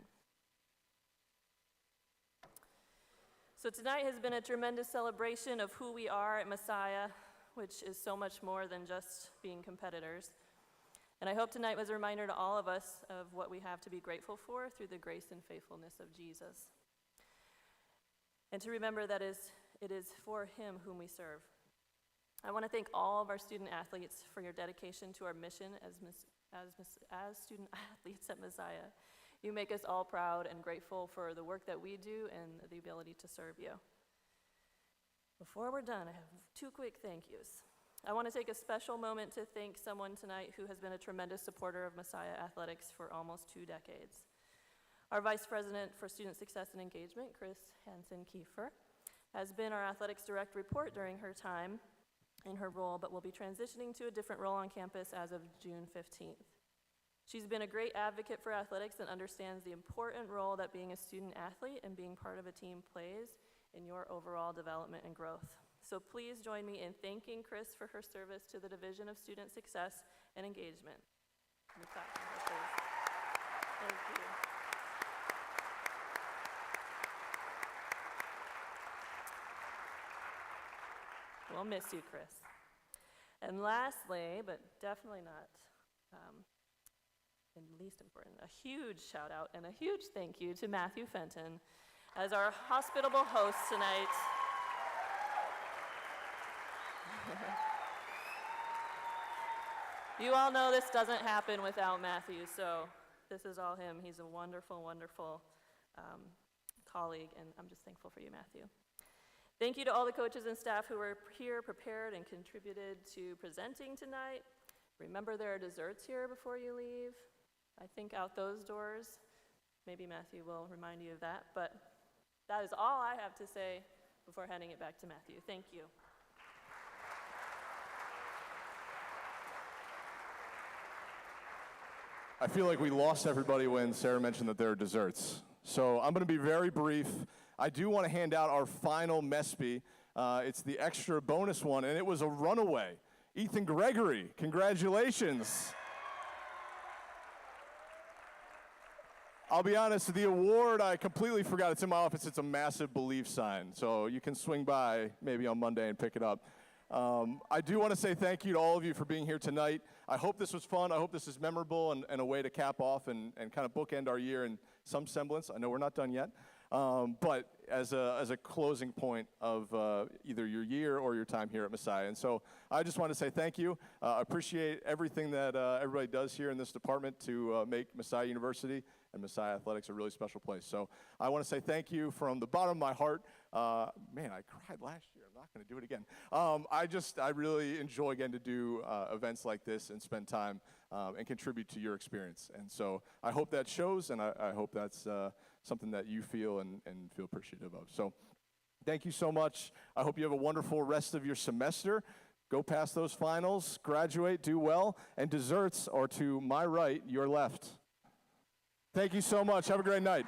So tonight has been a tremendous celebration of who we are at Messiah. which is so much more than just being competitors. And I hope tonight was a reminder to all of us of what we have to be grateful for through the grace and faithfulness of Jesus. And to remember that it is for him whom we serve. I want to thank all of our student athletes for your dedication to our mission as student athletes at Messiah. You make us all proud and grateful for the work that we do and the ability to serve you. Before we're done, I have 2 quick thank yous. I want to take a special moment to thank someone tonight who has been a tremendous supporter of Messiah Athletics for almost 2 decades. Our Vice President for Student Success and Engagement, Chris Hansen-Kiefer, has been our athletics direct report during her time in her role, but will be transitioning to a different role on campus as of June 15th. She's been a great advocate for athletics and understands the important role that being a student athlete and being part of a team plays in your overall development and growth. So please join me in thanking Chris for her service to the Division of Student Success and Engagement. Thank you. We'll miss you, Chris. And lastly, but definitely not and least important, a huge shout out and a huge thank you to Matthew Fenton as our hospitable host tonight. You all know this doesn't happen without Matthew, so this is all him. He's a wonderful, wonderful colleague, and I'm just thankful for you, Matthew. Thank you to all the coaches and staff who were here, prepared, and contributed to presenting tonight. Remember, there are desserts here before you leave. I think out those doors. Maybe Matthew will remind you of that, but that is all I have to say before handing it back to Matthew. Thank you. I feel like we lost everybody when Sarah mentioned that there are desserts. So I'm going to be very brief. I do want to hand out our final MESPY. It's the extra bonus one, and it was a runaway. Ethan Gregory, congratulations. I'll be honest, the award, I completely forgot. It's in my office. It's a massive believe sign. So you can swing by maybe on Monday and pick it up. I do want to say thank you to all of you for being here tonight. I hope this was fun. I hope this is memorable and a way to cap off and kind of bookend our year in some semblance. I know we're not done yet. But as a closing point of either your year or your time here at Messiah. And so I just want to say thank you. I appreciate everything that everybody does here in this department to make Messiah University and Messiah Athletics a really special place. So I want to say thank you from the bottom of my heart. Man, I cried last year. I'm not going to do it again. I really enjoy getting to do events like this and spend time and contribute to your experience. And so I hope that shows, and I hope that's something that you feel and feel appreciative of. So thank you so much. I hope you have a wonderful rest of your semester. Go past those finals, graduate, do well, and desserts are to my right, your left. Thank you so much. Have a great night.